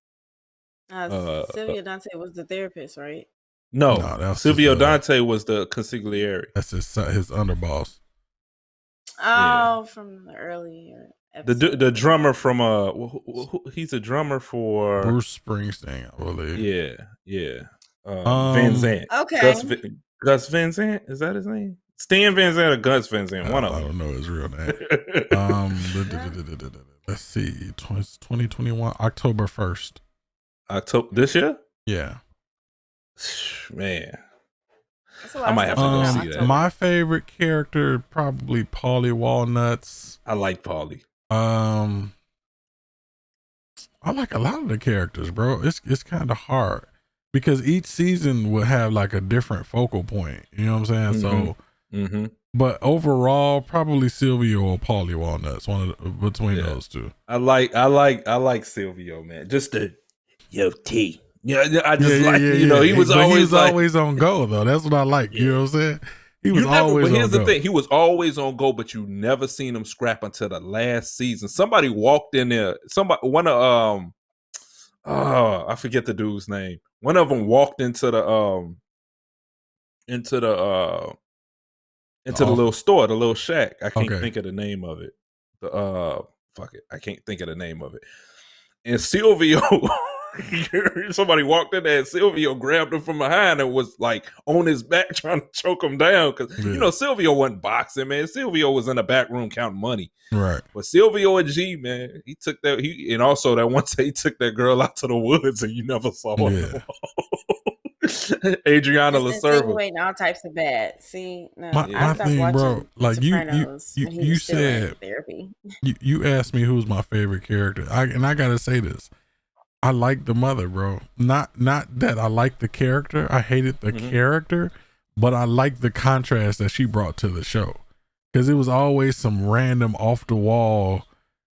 Silvio Dante was the therapist, right? No, Silvio Dante was the consigliere. That's his underboss. Oh, from the earlier episode. The drummer from he's a drummer for Bruce Springsteen, I believe. Yeah. Van Zandt. Okay. Gus Van Zandt, is that his name? Stan Van Zandt or Gus Van Zandt? One of them. I don't know his real name. Let's see. 2021, October 1st. October this year? Yeah. Man. I might have to go see that. My favorite character, probably Paulie Walnuts. I like Paulie. I like a lot of the characters, bro. It's kind of hard because each season will have like a different focal point. You know what I'm saying? So, but overall, probably Silvio or Paulie Walnuts, between those two. I like Silvio, man. Just the T. Yeah, I just he was always on go though. That's what I like. You know what I'm saying? He was always on go. Here's the thing: he was always on go, but you never seen him scrap until the last season. Somebody walked in there. I forget the dude's name. One of them walked into the little store, the little shack. I can't think of the name of it. I can't think of the name of it. And Silvio. Somebody walked in there and Silvio grabbed him from behind and was like on his back trying to choke him down because Silvio wasn't boxing, man. Silvio was in the back room counting money, right? But Silvio and G, man, he took that. And also that one day he took that girl out to the woods and you never saw her. Adriana Lacerva waiting all types of bad. See, no, my thing, bro. Like you said, therapy. You asked me who's my favorite character, and I gotta say this. I like the mother, bro. Not that I like the character. I hated the character, but I like the contrast that she brought to the show. Because it was always some random off the wall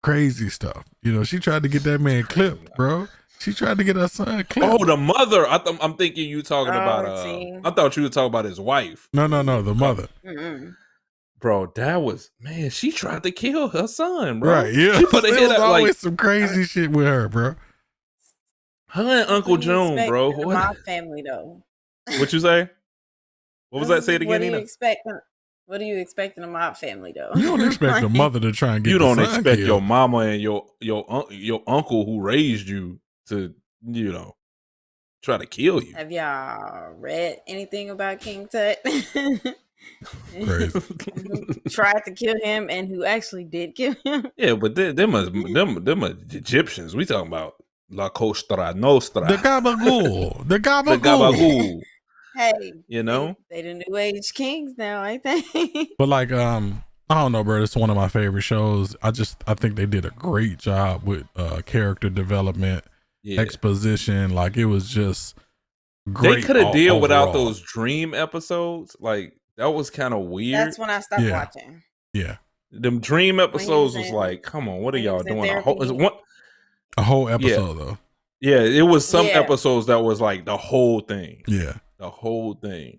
crazy stuff. She tried to get that man clipped, bro. She tried to get her son clipped. Oh, the mother. I'm thinking you talking about. I thought you were talking about his wife. No, the mother. Bro, that was man. She tried to kill her son, bro. Right? Yeah. She put a hit was at always some crazy shit with her, bro. Her and Uncle June, bro. What my family though? What you say? What was that? Say it again, Nina. What do you expect in a mob family though? You don't expect the mother to try and get. You the don't son expect killed. your mama and your uncle who raised you to try to kill you. Have y'all read anything about King Tut? Crazy. Who tried to kill him and who actually did kill him? Yeah, but them are Egyptians. We talking about La Costa Nostra. The gabagool. The gabagool. The gabagool. Hey, you know, they the new age kings now, ain't they? But like, I don't know, bro. It's one of my favorite shows. I think they did a great job with character development, exposition. Like it was just great. They could have dealt without those dream episodes. Like that was kind of weird. That's when I stopped watching. Yeah, them dream episodes was like, come on, what are y'all doing? A whole episode though. Yeah, it was some episodes that was like the whole thing. Yeah. The whole thing.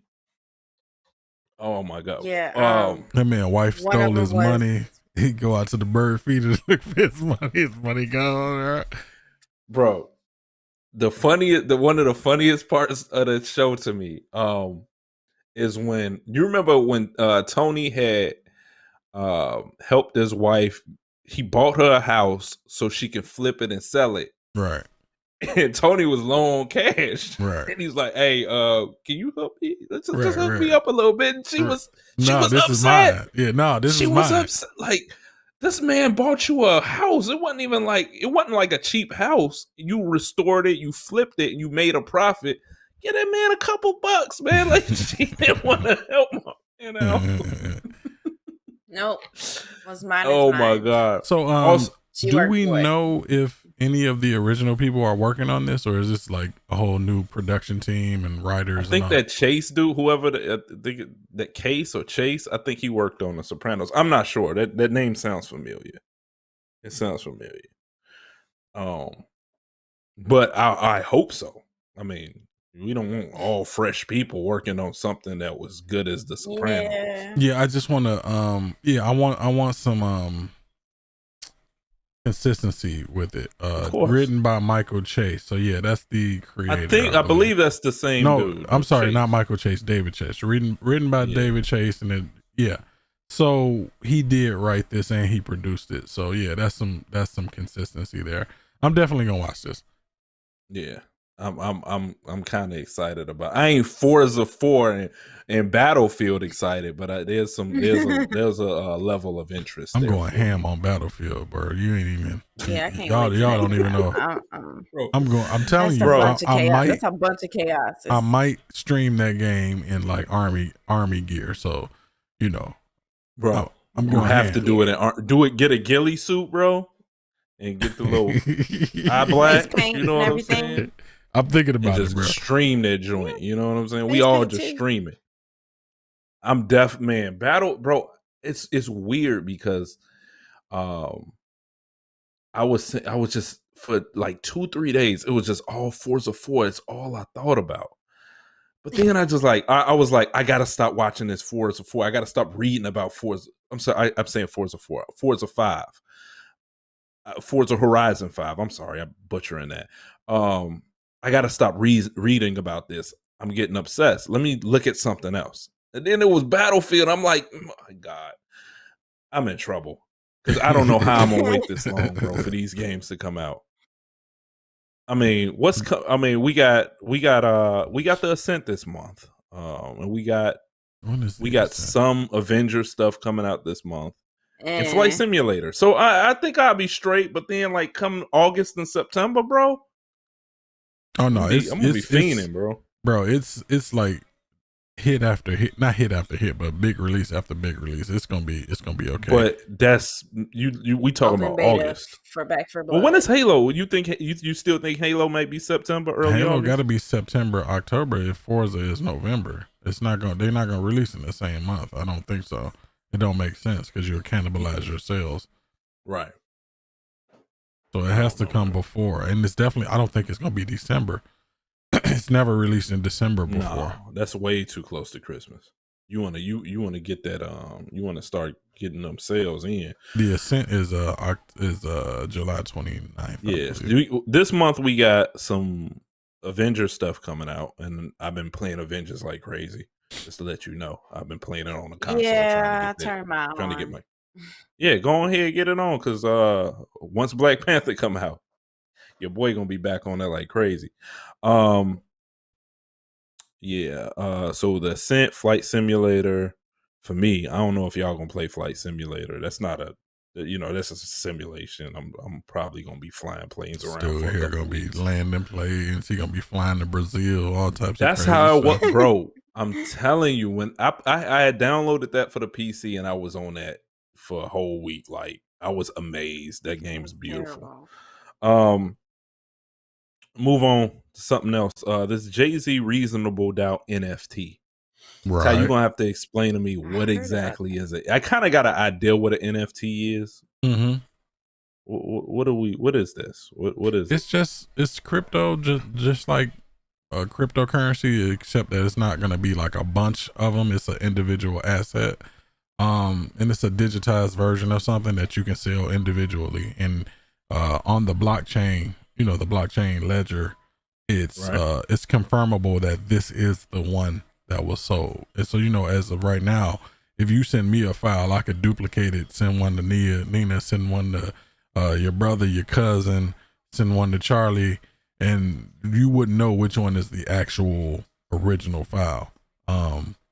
Oh my god. Yeah. That man wife stole his money. He'd go out to the bird feeder, look for his money. His money gone. Right? Bro, one of the funniest parts of the show to me, is when you remember when Tony had helped his wife. He bought her a house so she could flip it and sell it. Right. And Tony was low on cash. Right. And he's like, hey, can you help me? Just hook me up a little bit. And she was upset. Is mine. Yeah, no, this she is was mine. upset. Like, this man bought you a house. It wasn't like a cheap house. You restored it, you flipped it, and you made a profit. Get that man a couple bucks, man. Like, she didn't want to help him, you know. Nope. Was mine. Oh my god. So do we know if any of the original people are working on this, or is this like a whole new production team and writers? I think that Chase dude, whoever that Case or Chase, I think he worked on the Sopranos. I'm not sure. That name sounds familiar. It sounds familiar. But I hope so. I mean, we don't want all fresh people working on something that was good as the Sopranos. Yeah, I just want to I want some consistency with it. Written by Michael Chase. So yeah, that's the creator. I believe that's the same dude. I'm sorry, not Michael Chase, David Chase. Written by David Chase, and then so he did write this and he produced it. So yeah, that's some consistency there. I'm definitely gonna watch this. Yeah. I'm kind of excited about. I ain't Forza 4 and Battlefield excited, but there's a level of interest. I'm going ham on Battlefield, bro. You ain't even. Yeah, I can't. Y'all don't even know. I'm telling you, bro. That's a bunch of chaos. I might stream that game in like army gear. So, you know, bro, I'm going to have to do it. Get a ghillie suit, bro, and get the little eye black. You know what I'm saying? I'm thinking about it, bro. Stream that joint. You know what I'm saying? We all just stream it. I'm man. Battle, bro. It's weird because, I was just for like 2-3 days. It was just all Forza 4. It's all I thought about. But then I just I was like, I gotta stop watching this Forza 4. I gotta stop reading about Forza. I'm sorry, I'm saying Forza 4. Forza 5. Forza Horizon 5. I'm sorry, I'm butchering that. I got to stop reading about this. I'm getting obsessed. Let me look at something else. And then it was Battlefield. I'm like, my God, I'm in trouble because I don't know how I'm gonna wait this long, bro, for these games to come out. I mean, we got the Ascent this month, and we got some Avengers stuff coming out this month. And Flight Simulator. So I think I'll be straight. But then, like, come August and September, bro. Oh no, I'm gonna be fiending, bro. Bro, it's like hit after hit, not hit after hit, but big release after big release. It's gonna be okay. But that's we talking about August for Back 4 Blood. Well, when is Halo? You think you still think Halo might be September, early Halo August? Got to be September, October. If Forza is November, they're not gonna release in the same month. I don't think so. It don't make sense because you'll cannibalize your sales. Right. So it has to come before, and it's definitely. I don't think it's gonna be December. It's never released in December before. No, that's way too close to Christmas. You wanna get that you wanna start getting them sales in. The Ascent is July 29th. Yes, this month we got some Avengers stuff coming out, and I've been playing Avengers like crazy. Just to let you know, I've been playing it on the console. Yeah, trying to get my. Yeah, go on here and get it on, because once Black Panther come out, your boy gonna be back on that like crazy. So the Ascent Flight Simulator, for me, I don't know if y'all gonna play Flight Simulator. That's not that's a simulation. I'm probably gonna be flying planes around. Still here gonna be landing planes. He gonna be flying to Brazil, all types. That's of crazy how stuff. bro. I'm telling you, when I had downloaded that for the PC and I was on that for a whole week, like I was amazed. That game is beautiful. Terrible. Move on to something else. This Jay-Z Reasonable Doubt NFT. Right. So you're gonna have to explain to me what exactly is it. I kind of got an idea what an NFT is. Mm-hmm. What is this? What is it's crypto, just like a cryptocurrency, except that it's not gonna be like a bunch of them. It's an individual asset. And it's a digitized version of something that you can sell individually. And on the blockchain, the blockchain ledger, it's confirmable that this is the one that was sold. And so, as of right now, if you send me a file, I could duplicate it, send one to Nina, send one to your brother, your cousin, send one to Charlie, and you wouldn't know which one is the actual original file.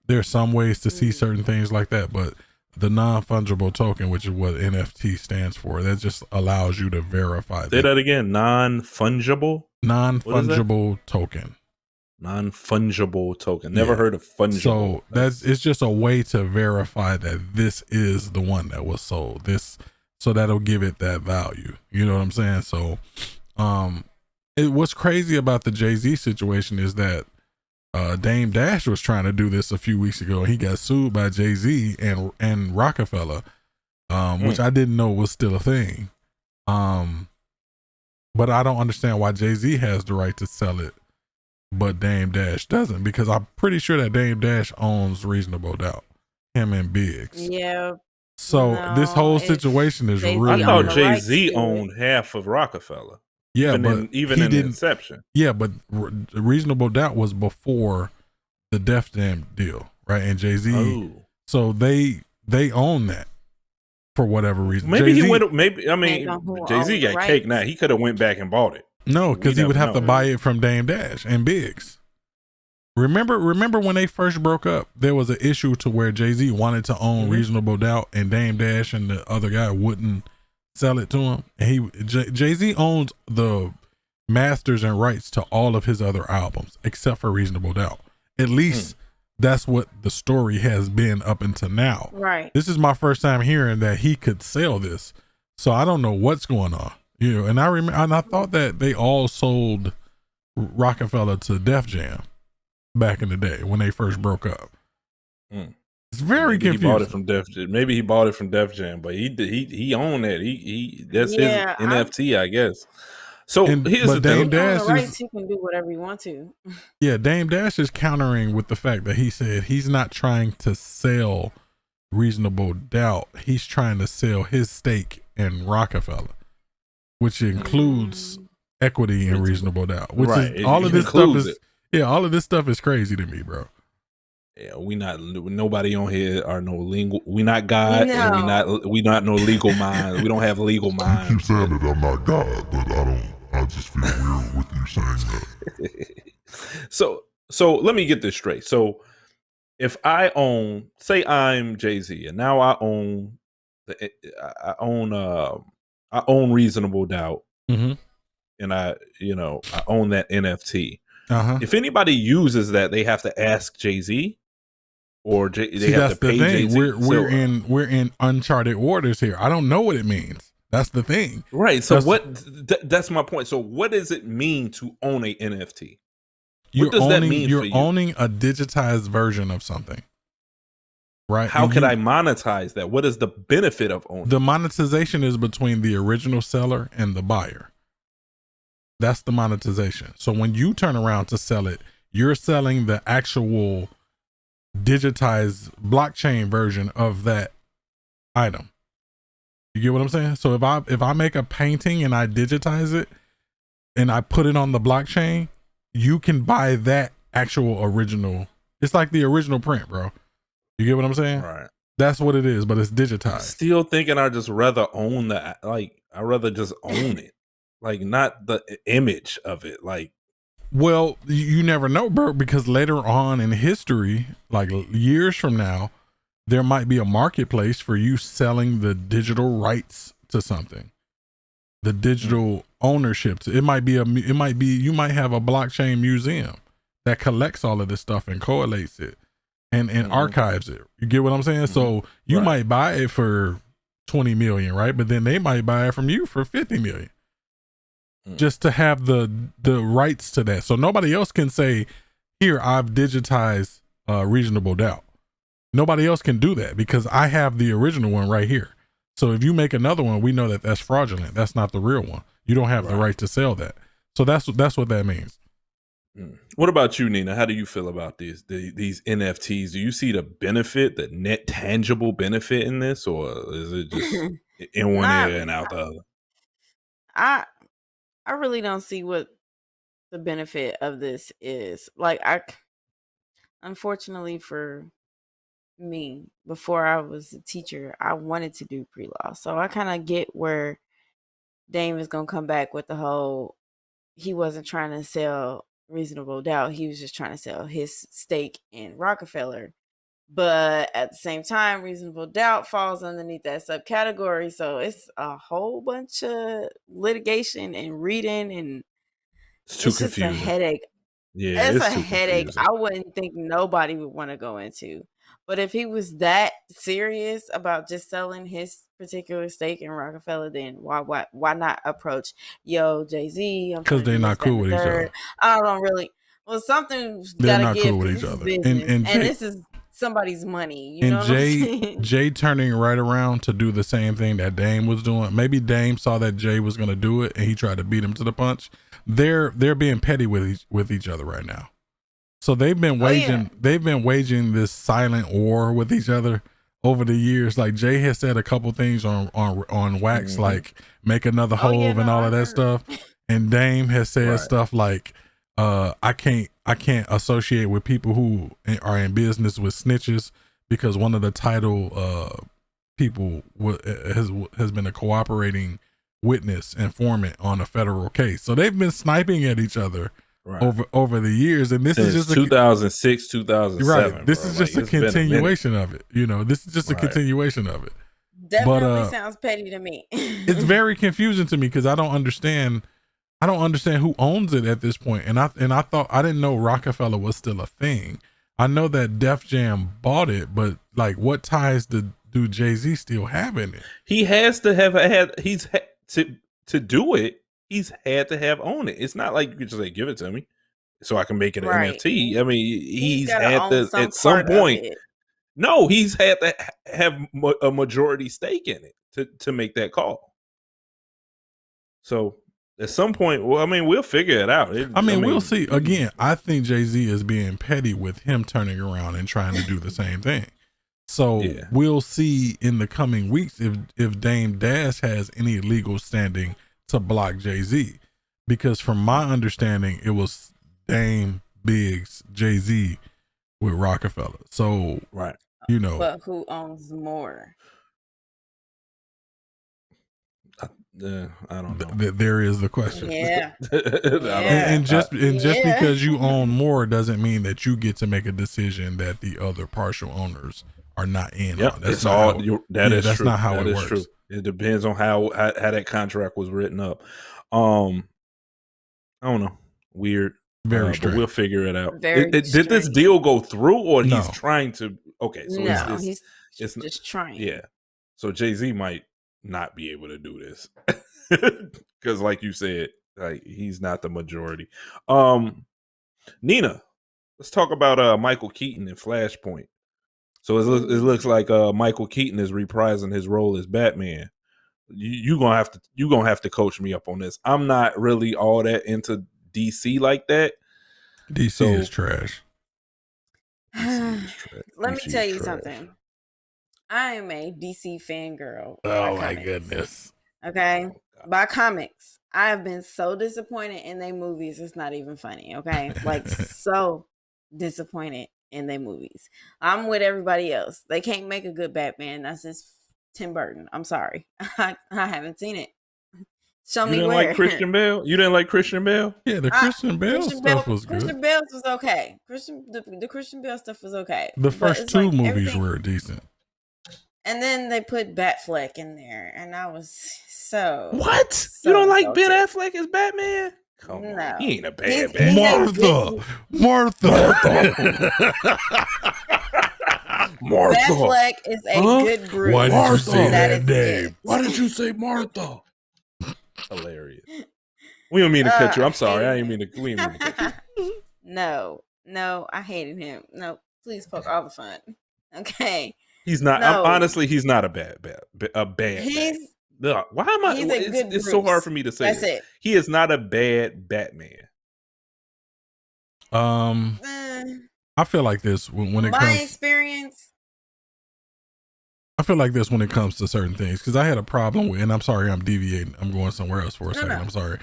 There's some ways to see certain things like that, but the non-fungible token, which is what NFT stands for, that just allows you to verify. Say that again. Non-fungible token. Non-fungible token. Never heard of fungible. So it's just a way to verify that this is the one that was sold. So that'll give it that value. You know what I'm saying? So, what's crazy about the Jay-Z situation is that Dame Dash was trying to do this a few weeks ago. He got sued by Jay-Z and Rockefeller, which I didn't know was still a thing. But I don't understand why Jay-Z has the right to sell it, but Dame Dash doesn't, because I'm pretty sure that Dame Dash owns Reasonable Doubt, him and Biggs. Yeah. So this whole situation is really. I thought Jay-Z owned half of Rockefeller. Yeah, even in Inception. Yeah, but Reasonable Doubt was before the Def Jam deal, right? And Jay-Z, so they own that for whatever reason. Maybe Jay-Z got cake now. He could have went back and bought it. No, because he would have to buy it from Dame Dash and Biggs. Remember when they first broke up, there was an issue to where Jay-Z wanted to own Reasonable Doubt, and Dame Dash and the other guy wouldn't sell it to him. And Jay-Z owns the masters and rights to all of his other albums except for Reasonable Doubt. At least that's what the story has been up until now. Right. This is my first time hearing that he could sell this, so I don't know what's going on. And I remember, and I thought that they all sold Rockefeller to Def Jam back in the day when they first broke up. It's very confusing. He bought it from Def Jam. Maybe he bought it from Def Jam, but he owned it. He that's his NFT, I guess. So here's the thing. Dame Dash he can do whatever he wants to. Yeah, Dame Dash is countering with the fact that he said he's not trying to sell Reasonable Doubt. He's trying to sell his stake in Rockefeller, which includes equity in Reasonable Doubt. Which is all of this stuff is all of this stuff is crazy to me, bro. Yeah, nobody on here are no legal. We not God, and we not no legal minds. We don't have legal minds. You keep saying that I'm not God, but I just feel weird with you saying that. So let me get this straight. So if I say I'm Jay-Z, and now I own Reasonable Doubt, and I own that NFT. If anybody uses that, they have to ask Jay-Z, or they have to pay Jay-Z. We're in uncharted waters here. I don't know what it means. That's the thing, right? So that's my point. So what does it mean to own a NFT? What does that mean? You're owning a digitized version of something. right? How And could I monetize that? What is the benefit of owning? The monetization is between the original seller and the buyer. That's the monetization. So when you turn around to sell it, you're selling the actual digitized blockchain version of that item. You get what I'm saying? So if I make a painting and I digitize it and I put it on the blockchain, you can buy that actual original. It's like the original print, bro. You get what I'm saying? Right. That's what it is, but it's I'm digitized. still thinking I just rather own that. Like, I rather just own it, like not the image of it. Like, well, you never know, bro, because later on in history, like years from now, there might be a marketplace for you selling the digital rights to something, the digital ownership. You might have a blockchain museum that collects all of this stuff and collates it and archives it. You get what I'm saying? So you might buy it for 20 million, right? But then they might buy it from you for 50 million. Just to have the rights to that. So nobody else can say, here, I've digitized Reasonable Doubt. Nobody else can do that because I have the original one right here. So if you make another one, we know that that's fraudulent. That's not the real one. You don't have the right to sell that. So that's what that means. What about you, Nina? How do you feel about these NFTs? Do you see the benefit, the net tangible benefit in this, or is it just in one ear and out the other? I really don't see what the benefit of this is. Like, unfortunately for me, before I was a teacher, I wanted to do pre-law. So I kind of get where Dame is going to come back with the whole, he wasn't trying to sell Reasonable Doubt. He was just trying to sell his stake in Rockefeller. But at the same time, Reasonable Doubt falls underneath that subcategory. So it's a whole bunch of litigation and reading, and it's too just a confusing. headache. Yeah, it's a headache confusing. I wouldn't think nobody would want to go into. But if he was that serious about just selling his particular stake in Rockefeller, then why not approach Jay-Z? Because they're not cool with each other. I don't really. Well, something's they're gotta not give, cool with each other. And this is somebody's money. You know what I'm saying? Jay turning right around to do the same thing that Dame was doing. Maybe Dame saw that Jay was going to do it, and he tried to beat him to the punch. They're being petty with each other right now. So they've been waging this silent war with each other over the years. Like Jay has said a couple things on Wax, like make another Hove and all of that stuff. And Dame has said stuff like, I can't associate with people who are in business with snitches, because one of the title people has been a cooperating witness informant on a federal case. So they've been sniping at each other over the years, and this is just 2006, 2007. Right. This is just a continuation of it. This is just a continuation of it. Definitely sounds petty to me. It's very confusing to me because I don't understand who owns it at this point. And I thought, I didn't know Rockefeller was still a thing. I know that Def Jam bought it, but like, what ties do Jay-Z still have in it? He has to have to do it. He's had to have owned it. It's not like you can just say, give it to me so I can make it an NFT. I mean, he's had to at some point. No, he's had to have a majority stake in it to make that call. So at some point, well, I mean, we'll figure it out. We'll see. Again, I think Jay-Z is being petty with him turning around and trying to do the same thing. So we'll see in the coming weeks if Dame Dash has any legal standing to block Jay-Z, because from my understanding, it was Dame, Biggs, Jay-Z with Rockefeller. So right, but who owns more? I don't know. There is the question. Yeah. And just because you own more doesn't mean that you get to make a decision that the other partial owners are not in on. That's that's not how it works. True. It depends on how that contract was written up. I don't know. Weird. Very strange. But we'll figure it out. Did this deal go through, or he's trying to? Okay, so he's just trying. Yeah. So Jay-Z might not be able to do this because, like you said, like he's not the majority. Nina, let's talk about Michael Keaton and Flashpoint. So it looks like Michael Keaton is reprising his role as Batman. You gonna have to coach me up on this. I'm not really all that into DC like that. DC is trash. Let me tell you something. I am a DC fangirl. Oh my goodness. Okay. By comics. I have been so disappointed in their movies. It's not even funny. Okay. Like so disappointed in their movies. I'm with everybody else. They can't make a good Batman. That's just Tim Burton. I'm sorry. I haven't seen it. Show me where. Like Christian Bale? You didn't like Christian Bale? Yeah, the Christian Bale stuff was good. Christian Bale was okay. The Christian Bale stuff was okay. The first two movies were decent. And then they put Batfleck in there, and I was so what? So you don't like Ben Affleck as Batman? Come on, he ain't a bad Batman. Martha. Batfleck is a good Bruce. Why did you say that name? Why did you say Martha? Hilarious. We don't mean to cut you. I'm sorry. I ain't mean to. We didn't mean to cut you. No, I hated him. No, please poke all the fun. Okay. He's not. No. Honestly, he's not a bad. Why am I? It's so hard for me to say. That's it. He is not a bad Batman. I feel like this when it comes. My experience. I feel like this when it comes to certain things because I had a problem with, and I'm sorry, I'm deviating. I'm going somewhere else for a second. I'm sorry.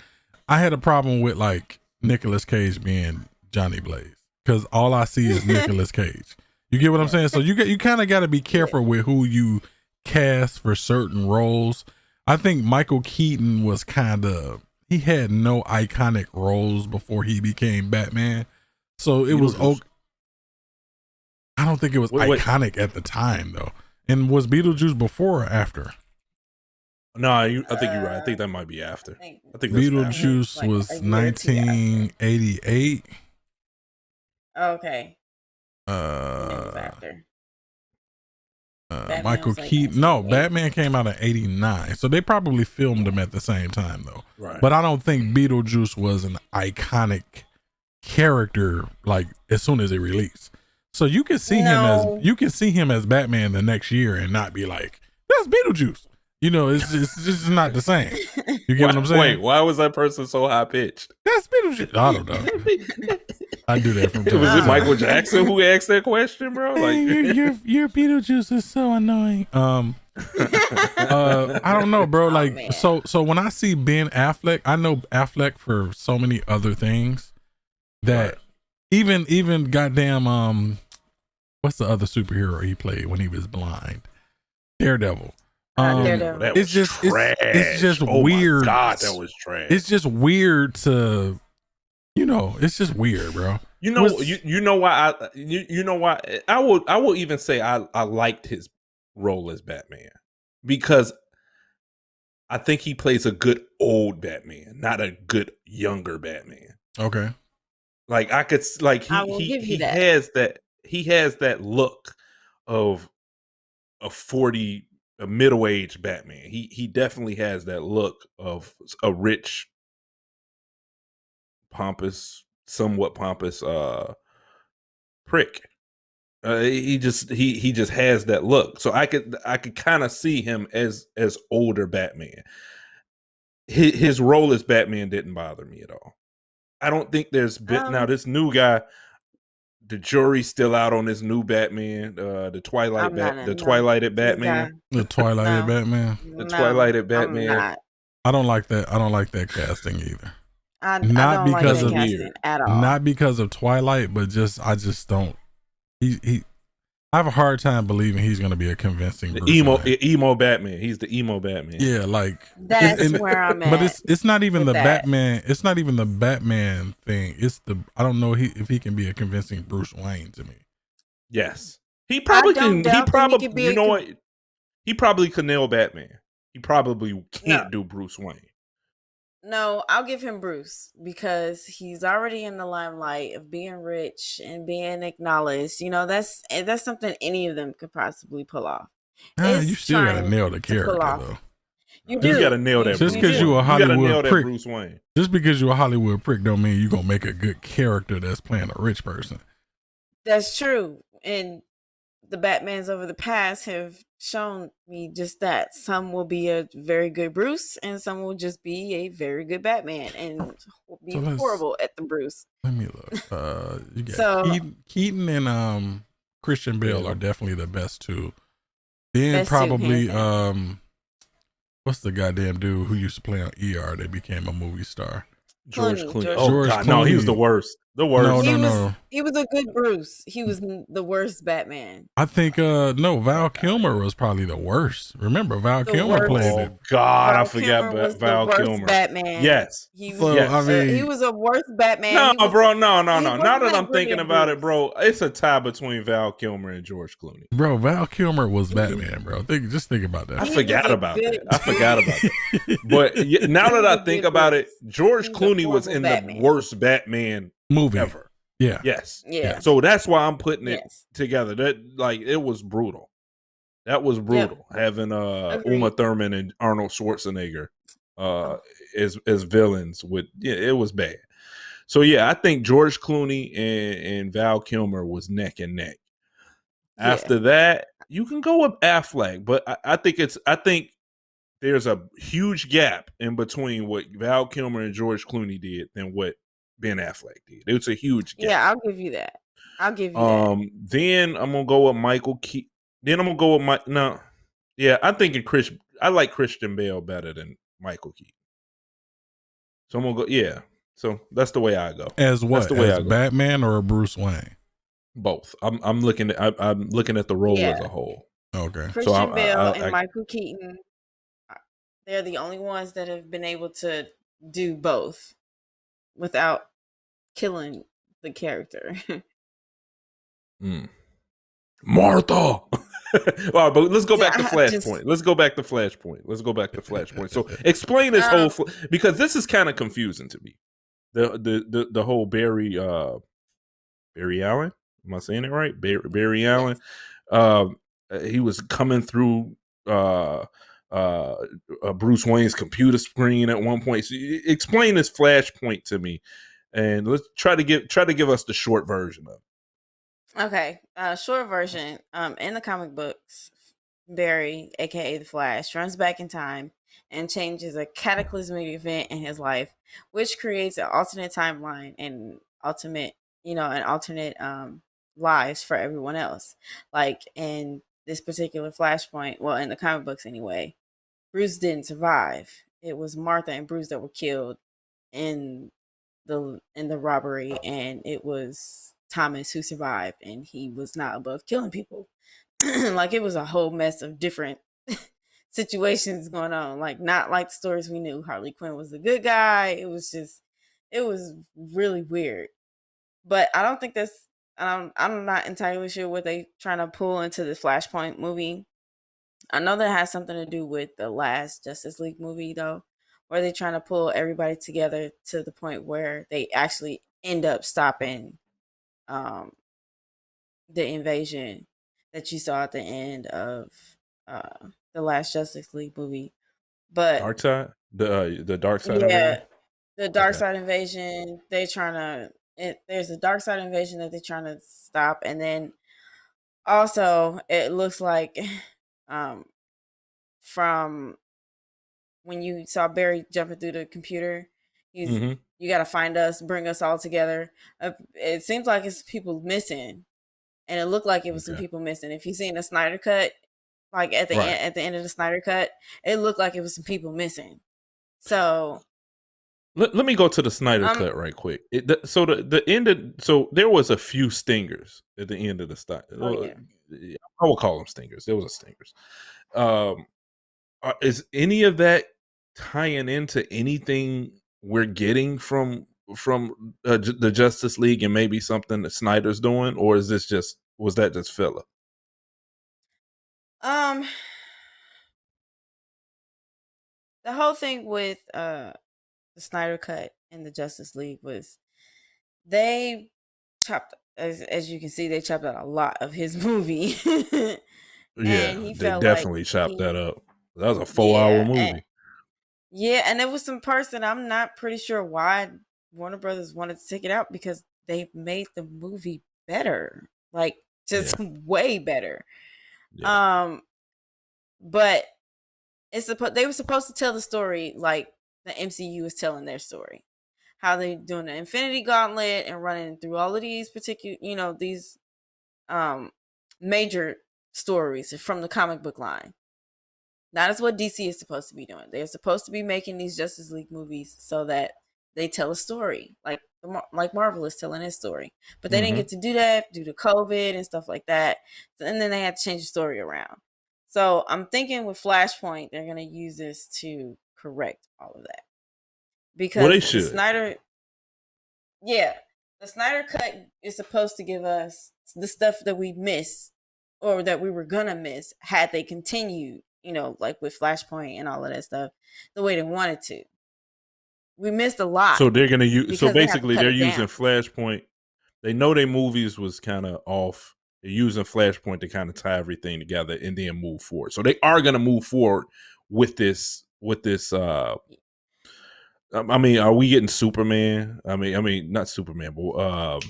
I had a problem with like Nicolas Cage being Johnny Blaze because all I see is Nicolas Cage. You get what I'm saying? So you kind of got to be careful with who you cast for certain roles. I think Michael Keaton was he had no iconic roles before he became Batman. So it was okay. I don't think it was iconic at the time though. And was Beetlejuice before or after? No, I think you're right. I think that might be after. I think Beetlejuice was 1988. Okay. Michael Keaton. No, Batman came out in 89. So they probably filmed them at the same time though. Right. But I don't think Beetlejuice was an iconic character like as soon as it released. So you can see him as Batman the next year and not be like, that's Beetlejuice. You know, it's just not the same. You get what I'm saying? Wait, why was that person so high pitched? That's Beetlejuice. I don't know. I do that from time to time. Was it Michael Jackson who asked that question, bro? Like your Beetlejuice is so annoying. I don't know, bro. Like so when I see Ben Affleck, I know Affleck for so many other things that even goddamn what's the other superhero he played when he was blind? Daredevil. It's just weird. God, that was trash. It's just weird to, it's just weird, bro. You know why I will even say I liked his role as Batman because I think he plays a good old Batman, not a good younger Batman. Okay. Like I could he has that look of a middle-aged Batman. He definitely has that look of a rich, somewhat pompous prick. He just has that look. So I could kind of see him as older Batman. His role as Batman didn't bother me at all. I don't think now this new guy. The jury's still out on this new Batman, the Twilighted Batman. The Twilighted Batman. The Twilighted Batman. I don't like that. I don't like that casting either. Not because of casting at all. Not because of Twilight, but I just don't. I have a hard time believing he's going to be a convincing emo Batman. He's the emo Batman. Yeah, like that's where I'm at. But it's not even the Batman. It's not even the Batman thing. It's I don't know if he can be a convincing Bruce Wayne to me. Yes, he probably can. He probably you know what? He probably could nail Batman. He probably can't do Bruce Wayne. No, I'll give him Bruce because he's already in the limelight of being rich and being acknowledged. That's something any of them could possibly pull off. You still gotta nail the character though. You do. You gotta nail that. Just because you a Hollywood prick, Bruce Wayne. Just because you're a Hollywood prick, don't mean you gonna make a good character that's playing a rich person. That's true, and the Batmans over the past have shown me just that. Some will be a very good Bruce, and some will just be a very good Batman, and will be horrible at the Bruce. Let me look. You got So Keaton and Christian Bale are definitely the best two. Then probably what's the goddamn dude who used to play on ER that became a movie star? George Clooney. George God, Clooney. no, he was the worst. The worst. No. He was a good Bruce. He was the worst Batman. I think Val Kilmer was probably the worst. Remember, Val Kilmer played it. Oh God, I forgot Val Kilmer. Batman. Yes. He was, So, I mean, he was a worse Batman. No, bro, no. he Now wasn't that a I'm thinking brilliant about Bruce. it, bro, it's a tie between Val Kilmer and George Clooney. Bro, Val Kilmer was Batman, bro. Just think about that. I forgot about that. But now that I think about it, George Clooney was in the worst Batman movie ever. Yeah. Yes. Yeah. So that's why I'm putting it together. That it was brutal. That was brutal. Having Uma Thurman and Arnold Schwarzenegger as villains it was bad. So yeah, I think George Clooney and Val Kilmer was neck and neck. Yeah. After that, you can go with Affleck, but I think there's a huge gap in between what Val Kilmer and George Clooney did than what Ben Affleck did. It's a huge gap. Yeah, I'll give you that. Then I'm gonna go with Michael Keaton. Then I'm gonna go with I'm thinking I like Christian Bale better than Michael Keaton. So I'm gonna go. Yeah. So that's the way I go. As what? That's the way I go. Batman or Bruce Wayne? Both. I'm looking at the role as a whole. Okay. Christian Bale and Michael Keaton, they're the only ones that have been able to do both without killing the character. Martha. Well, but let's go back to Flashpoint. Let's go back to Flashpoint. So explain this whole because this is kind of confusing to me. The whole Barry Allen. Am I saying it right? Barry Allen. He was coming through Bruce Wayne's computer screen at one point. So explain this Flashpoint to me, and let's try to give us the short version of it. Okay, short version. In the comic books, Barry, aka the Flash, runs back in time and changes a cataclysmic event in his life, which creates an alternate timeline and alternate lives for everyone else. Like in this particular Flashpoint, well, in the comic books anyway, Bruce didn't survive. It was Martha and Bruce that were killed in the robbery, and it was Thomas who survived, and he was not above killing people. Like it was a whole mess of different situations going on. Like not like the stories we knew. Harley Quinn was the good guy. It was really weird. But I don't think that's. I'm not entirely sure what they trying to pull into the Flashpoint movie. I know that has something to do with the last Justice League movie though, where they're trying to pull everybody together to the point where they actually end up stopping the invasion that you saw at the end of the last Justice League movie. But Dark Side, the Dark Side. Yeah, the Dark Side invasion. There's a Dark Side invasion that they're trying to stop, and then also it looks like from when you saw Barry jumping through the computer, you got to find us, bring us all together. It seems like it's people missing, and it looked like it was some people missing. If you seen the Snyder cut, like at the end of the Snyder cut, it looked like it was some people missing. So let me go to the Snyder cut right quick. So the end of there was a few stingers at the end of the Snyder. I will call them stingers. There was a stingers. Is any of that tying into anything we're getting from the Justice League and maybe something that Snyder's doing, or was that just filler? The whole thing with the Snyder cut and the Justice League was they chopped, as you can see, they chopped out a lot of his movie. Yeah, they definitely chopped that up. That was a 4-hour movie. And it was some person, I'm not pretty sure why Warner Brothers wanted to take it out, because they made the movie better. Like just way better. But they were supposed to tell the story like the MCU is telling their story, how they doing the Infinity Gauntlet and running through all of these particular, these major stories from the comic book line. That is what DC is supposed to be doing. They're supposed to be making these Justice League movies so that they tell a story, like Marvel is telling its story. But they didn't get to do that due to COVID and stuff like that. And then they had to change the story around. So I'm thinking with Flashpoint, they're going to use this to correct all of that. Because they should. the Snyder Cut is supposed to give us the stuff that we miss or that we were going to miss had they continued, like with Flashpoint and all of that stuff, the way they wanted to. We missed a lot. So they're going to use, so basically they're using down. Flashpoint. They know their movies was kind of off. They're using Flashpoint to kind of tie everything together and then move forward. So they are going to move forward with this. I mean, are we getting Superman? I mean, not Superman, but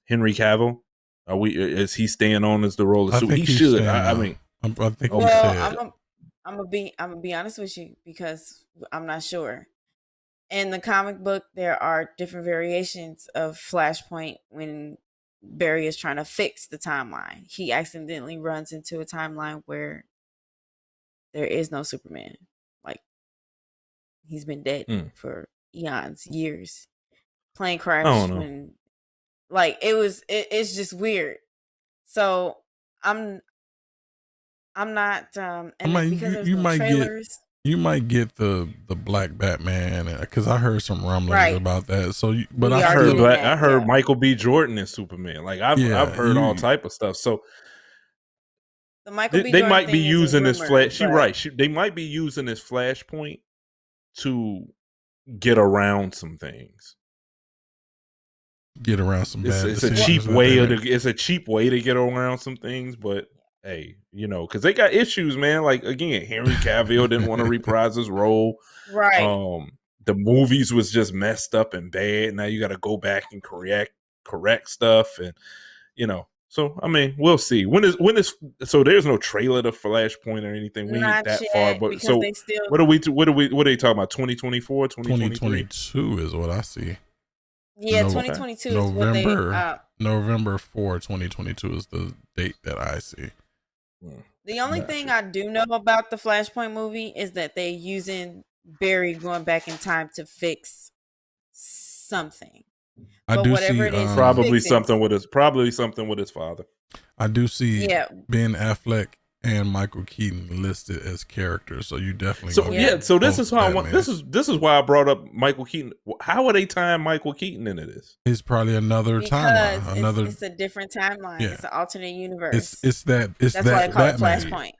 Henry Cavill. Is he staying on as the role of Superman? He should. I think. Well, I'm gonna be honest with you because I'm not sure. In the comic book, there are different variations of Flashpoint when Barry is trying to fix the timeline. He accidentally runs into a timeline where there is no Superman. Like, he's been dead for eons, years. Plane crash when, like, it's just weird. So I'm not because you might trailers. You might get the Black Batman because I heard some rumblings about that. So, I heard Michael B. Jordan is Superman. Like I've heard all type of stuff. So the Michael B. They Jordan might be using rumor, this flash. They might be using this Flashpoint to get around some things. Get around some. It's a cheap way. It's a cheap way to get around some things, but. Hey, because they got issues, man. Like, again, Henry Cavill didn't want to reprise his role. Right. The movies was just messed up and bad. Now you got to go back and correct stuff, and So I mean, we'll see. When is so? There's no trailer to Flashpoint or anything. We ain't that far, but so what are they talking about? 2024, 2022 is what I see. Yeah, 2022 November, is what November 4, 2022 is the date that I see. The only thing I do know about the Flashpoint movie is that they're using Barry going back in time to fix something. I do see probably something with his father. I do see Ben Affleck and Michael Keaton listed as characters, so you definitely. So this is how I want. This is why I brought up Michael Keaton. How are they tying Michael Keaton into this? It's probably another timeline. It's a different timeline. Yeah. It's an alternate universe. That's why they call it Flashpoint.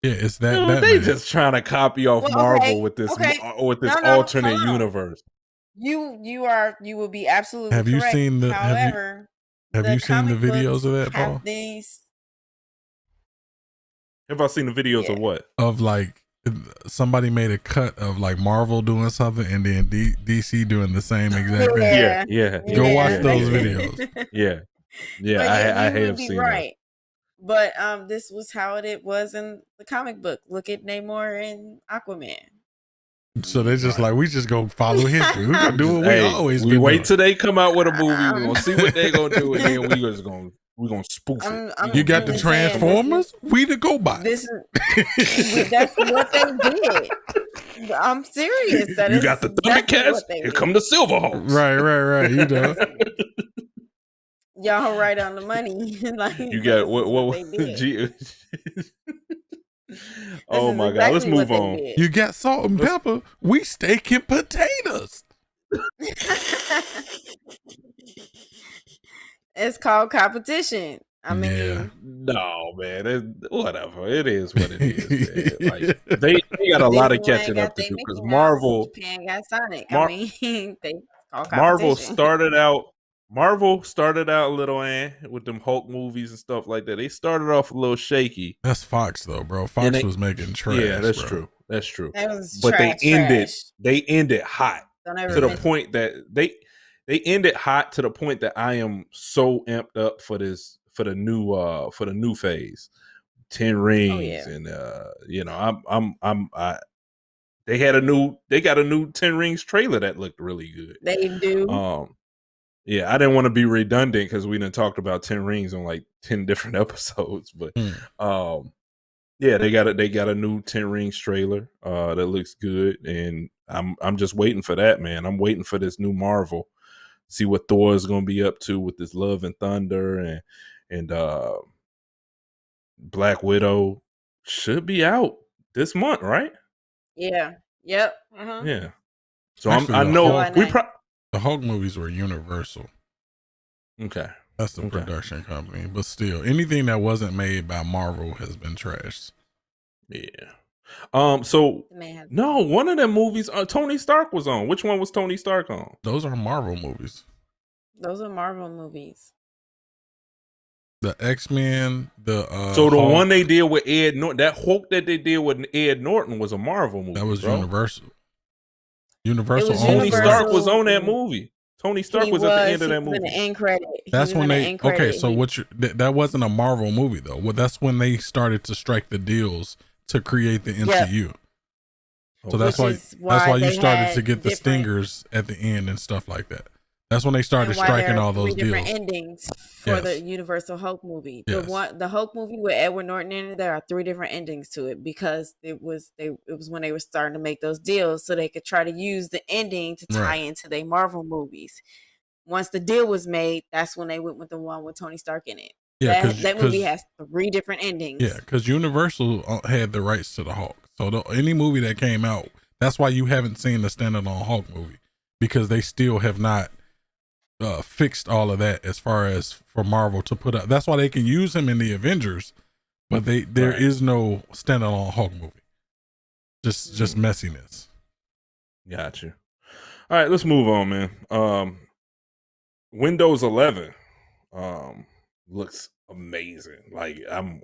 Yeah, it's that. They just trying to copy off Marvel with this alternate universe. You will be absolutely correct. You seen the? However, have you seen the videos of that, Paul? Have I seen the videos of what? Of like somebody made a cut of like Marvel doing something and then DC doing the same exact thing. Yeah. Go watch those videos. Yeah. I have seen right. That. But this was how it was in the comic book. Look at Namor and Aquaman. So they're just like, we just gonna follow history. We're gonna do what we always do. We wait till they come out with a movie. We're gonna see what they're gonna do, and then we're gonna spoof it. You got the Transformers? We the GoBots. That's what they did. I'm serious. You got the Thundercats. Here come the Silverhawks. Right. You know. Y'all right on the money. Like, you got what Oh my God! Let's move on. You got salt and pepper. We steak and potatoes. It's called competition. I mean, no, man. Whatever. It is what it is. Man. Like, they got a lot of catching up to do because Marvel. Japan got Sonic. They call Marvel started out a little with them Hulk movies and stuff like that. They started off a little shaky. That's Fox though, bro. Fox was making trash. Yeah, that's bro. True. That's true. That was but trash, they ended hot to the point that they ended hot to the point that I am so amped up for for the new phase. 10 Rings, and they got a new 10 Rings trailer that looked really good. They do. Yeah, I didn't want to be redundant because we done talked about 10 Rings on like 10 different episodes, but yeah, they got a new 10 Rings trailer that looks good, and I'm just waiting for that, man. I'm waiting for this new Marvel, see what Thor is going to be up to with this Love and Thunder, and Black Widow should be out this month, right? Yeah. Yep. Uh-huh. Yeah. So Actually, I know the Hulk movies were Universal. Okay. That's the production company. But still, anything that wasn't made by Marvel has been trashed. Yeah. So no, one of them movies Tony Stark was on. Which one was Tony Stark on? Those are Marvel movies. Those are Marvel movies. The X-Men, so the Hulk, one they did with Ed Norton, that Hulk that they did with Ed Norton was a Marvel movie. That was bro. Universal. Tony Stark was on that movie. Tony Stark was at the end of that movie. The end credit. That's when they okay. So that wasn't a Marvel movie though. Well, that's when they started to strike the deals to create the MCU. Yep. So that's why you started to get the stingers at the end and stuff like that. That's when they started striking all those deals. Different endings for the Universal Hulk movie. The Hulk movie with Edward Norton in it, there are 3 different endings to it because it was when they were starting to make those deals so they could try to use the ending to tie into their Marvel movies. Once the deal was made, that's when they went with the one with Tony Stark in it. Yeah, that movie has 3 different endings. Yeah, because Universal had the rights to the Hulk. So any movie that came out, that's why you haven't seen the standalone Hulk movie, because they still have not fixed all of that as far as for Marvel to put up. That's why they can use him in the Avengers, but there is no standalone Hulk movie. Just messiness. Gotcha. All right, let's move on, man. Windows 11 looks amazing. Like I'm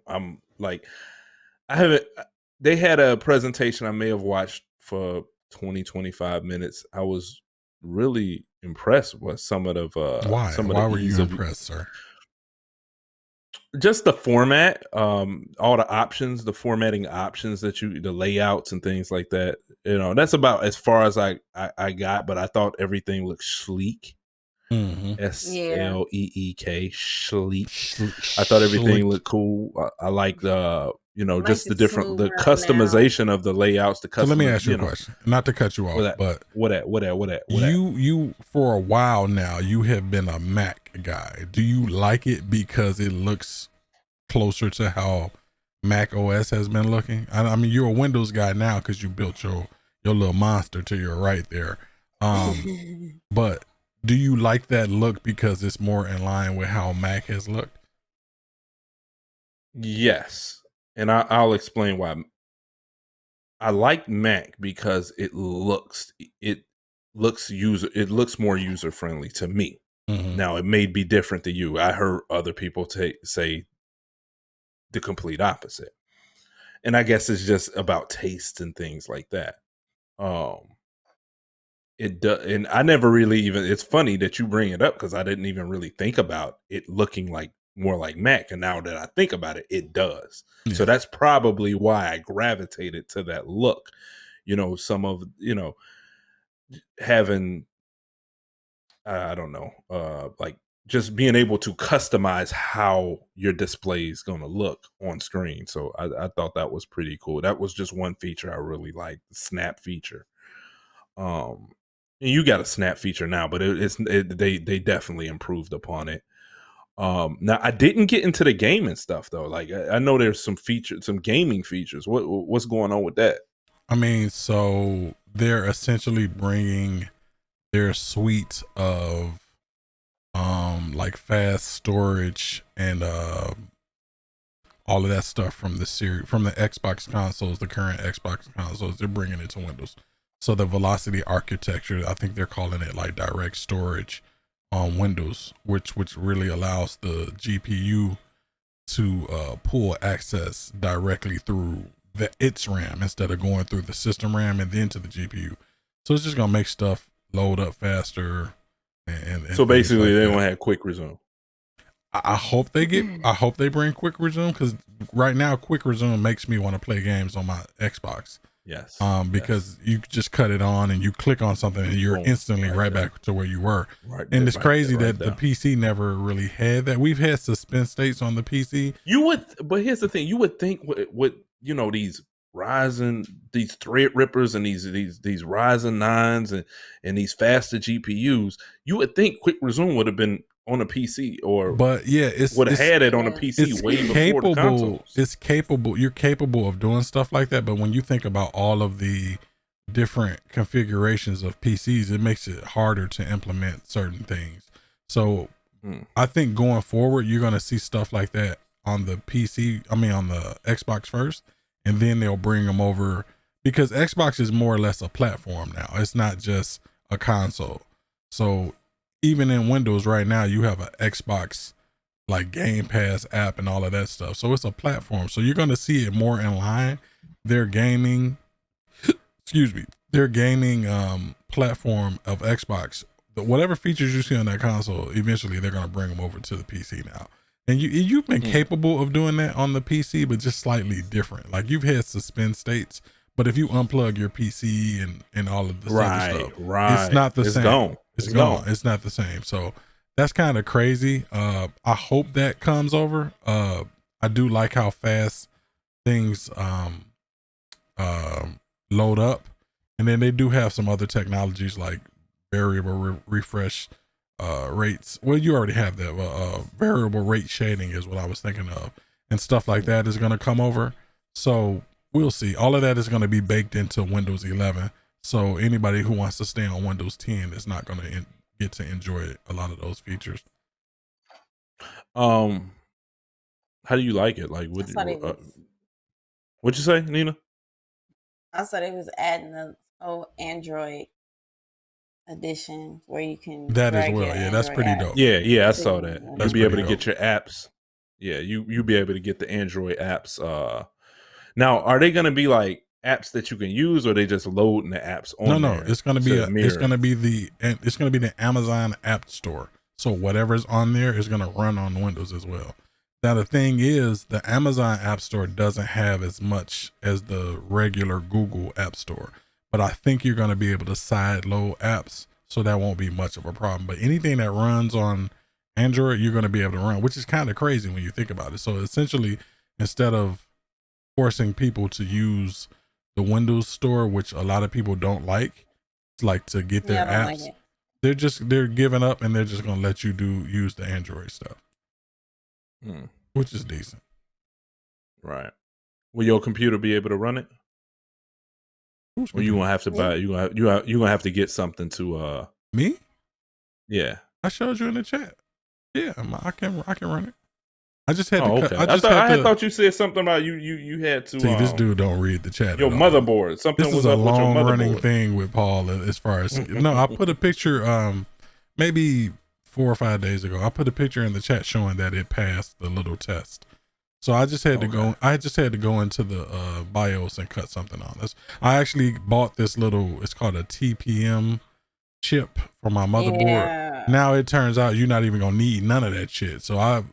like I haven't. They had a presentation I may have watched for 20-25 minutes. I was really impressed with some of the why were you impressed, sir? Just the format, all the options, the formatting options the layouts and things like that. That's about as far as I got, but I thought everything looked sleek. SLEEK, sleek. I thought everything looked cool. I like the just the different customization of the layouts. So let me ask you a question, not to cut you off, but you for a while now you have been a Mac guy. Do you like it because it looks closer to how Mac OS has been looking? I mean, you're a Windows guy now because you built your little monster to your right there, but do you like that look because it's more in line with how Mac has looked? Yes. And I'll explain why. I like Mac because it looks more user friendly to me. Mm-hmm. Now it may be different to you. I heard other people say the complete opposite. And I guess it's just about taste and things like that. It does, and I never really even. It's funny that you bring it up because I didn't even really think about it looking like more like Mac, and now that I think about it, it does. Yeah. So that's probably why I gravitated to that look. Some of having I don't know, like just being able to customize how your display is going to look on screen. So I thought that was pretty cool. That was just one feature I really liked, the snap feature. And you got a snap feature now, but they definitely improved upon it. Now I didn't get into the gaming stuff though. Like I know there's some gaming features. What's going on with that? I mean, so they're essentially bringing their suite of like fast storage and all of that stuff from the Xbox consoles, the current Xbox consoles. They're bringing it to Windows. So the velocity architecture, I think they're calling it like direct storage on Windows, which really allows the GPU to pull access directly through its RAM instead of going through the system RAM and then to the GPU. So it's just gonna make stuff load up faster. And so basically, they don't have quick resume. I hope they bring quick resume, because right now quick resume makes me want to play games on my Xbox. Yes. Because you just cut it on and you click on something and you're instantly right back to where you were. And it's crazy that the PC never really had that. We've had suspense states on the PC. But here's the thing: you would think with these Ryzen, these Threadrippers, and these Ryzen 9s and these faster GPUs, you would think quick resume would have been on a PC, but yeah, would have had it on a PC way before the consoles. It's capable. You're capable of doing stuff like that, but when you think about all of the different configurations of PCs, it makes it harder to implement certain things. So I think going forward, you're going to see stuff like that on the PC. I mean, on the Xbox first, and then they'll bring them over, because Xbox is more or less a platform now. It's not just a console. So even in Windows right now, you have an Xbox like Game Pass app and all of that stuff. So it's a platform. So you're going to see it more in line. Their gaming, their gaming platform of Xbox, whatever features you see on that console, eventually they're going to bring them over to the PC now. And you've been capable of doing that on the PC, but just slightly different. Like you've had suspend states, but if you unplug your PC and all of this other stuff, it's not the same. Gone. It's gone. It's not the same. So that's kind of crazy. I hope that comes over. I do like how fast things load up, and then they do have some other technologies like variable refresh rates. Well, you already have that. Variable rate shading is what I was thinking of, and stuff like that is going to come over. So we'll see. All of that is going to be baked into Windows 11. So anybody who wants to stay on Windows 10 is not going to get to enjoy a lot of those features. How do you like it? Like, what'd you say, Nina? I thought it was adding the Android edition where you can that as well. Yeah, that's pretty dope. Yeah, I saw that. You'll be able to get your apps. Yeah, you'll be able to get the Android apps. Now, are they going to be like apps that you can use, or are they just loading the apps on? No, it's going to be the Amazon App Store. So whatever's on there is going to run on Windows as well. Now the thing is, the Amazon App Store doesn't have as much as the regular Google App Store, but I think you're going to be able to side load apps, so that won't be much of a problem. But anything that runs on Android, you're going to be able to run, which is kind of crazy when you think about it. So essentially, instead of forcing people to use the Windows Store, which a lot of people don't like to get their apps, they're giving up and they're just going to let you use the Android stuff, which is decent. Right. Will your computer be able to run it? Or you gonna have to buy? You gonna have to get something to me? Yeah, I showed you in the chat. Yeah, I can run it. I just had to. Okay. I thought you said something about you had to. See, this dude don't read the chat. Your motherboard. Something this was is up a with your long motherboard. running thing with Paul as far as no. I put a picture. Maybe 4 or 5 days ago, I put a picture in the chat showing that it passed the little test. So I just had to go. I just had to go into the BIOS and cut something on this. I actually bought this little. It's called a TPM chip for my motherboard. Yeah. Now it turns out you're not even gonna need none of that shit. So I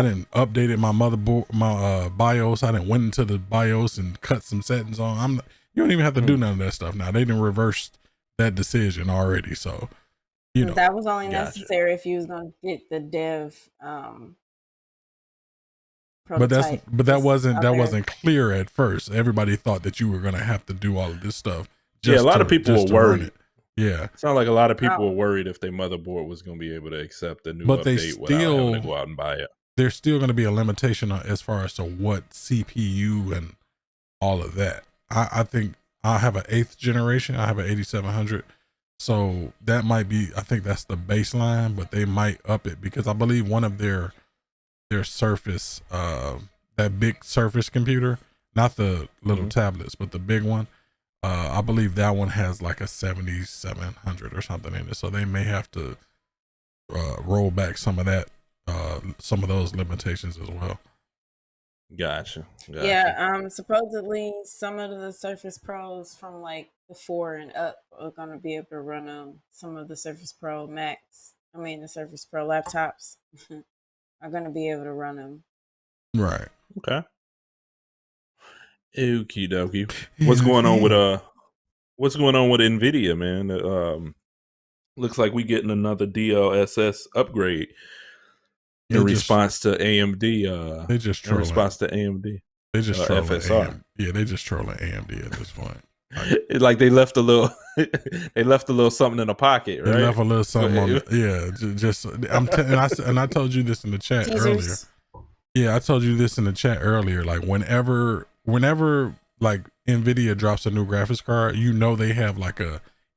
didn't updated my motherboard, my BIOS. I didn't went into the BIOS and cut some settings on. You don't even have to do none of that stuff now. They didn't reverse that decision already. So that was only necessary if you was gonna get the dev. But that wasn't clear at first. Everybody thought that you were gonna have to do all of this stuff. A lot of people were worried. Yeah, sound like a lot of people were worried if their motherboard was going to be able to accept the new update without having to go out and buy it. There's still going to be a limitation as far as to what CPU and all of that. I think I have an 8th generation. I have an 8700, so that might be. I think that's the baseline, but they might up it because I believe one of their Surface, that big Surface computer, not the little tablets, but the big one. I believe that one has like a 7700 or something in it, so they may have to roll back some of that, some of those limitations as well. Gotcha. Yeah, supposedly some of the Surface Pros from like the 4 and up are gonna be able to run some of the Surface Pro Max. I mean the Surface Pro laptops. are going to be able to run them. Right. Okay. Okie dokie. What's going on with Nvidia, man? Looks like we getting another DLSS upgrade in response to AMD. They just in trolling. response to AMD. They just trolling FSR. Yeah, they just trolling AMD at this point. Like they left a little, something in the pocket, right? They left a little something on. And I told you this in the chat earlier. Yeah, I told you this in the chat earlier. Like whenever like Nvidia drops a new graphics card, you know they have like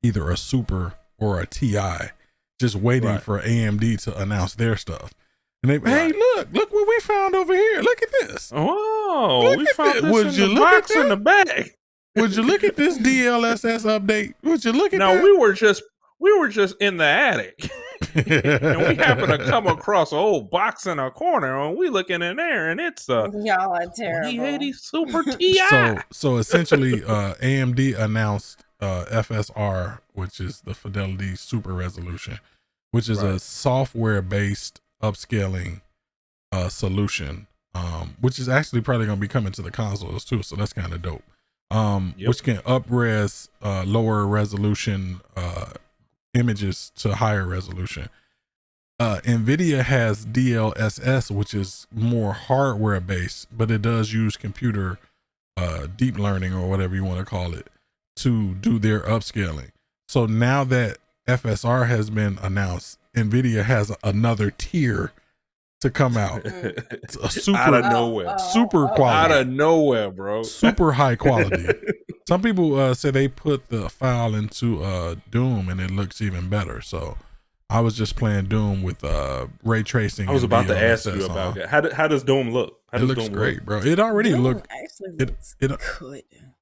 either a Super or a TI just waiting for AMD to announce their stuff. And they, hey, look what we found over here. Look at this. Oh, we found this in the box in the bag. Would you look at this DLSS update? Would you look at that? No, we were just in the attic. And we happened to come across an old box in a corner, and we looking in there, and it's y'all are terrible. 2080 Super TI. So essentially, AMD announced FSR, which is the Fidelity Super Resolution, which is a software-based upscaling solution, which is actually probably going to be coming to the consoles too. So that's kind of dope. Which can up-res lower resolution images to higher resolution. Nvidia has DLSS, which is more hardware based, but it does use computer deep learning or whatever you want to call it to do their upscaling. So now that FSR has been announced, Nvidia has another tier to come out. A super, out of nowhere. Super quality. Out of nowhere, bro. Super high quality. Some people say they put the file into Doom and it looks even better. So I was just playing Doom with ray tracing. I was about to ask you about that. How does Doom look? It looks great, bro. It already looked good.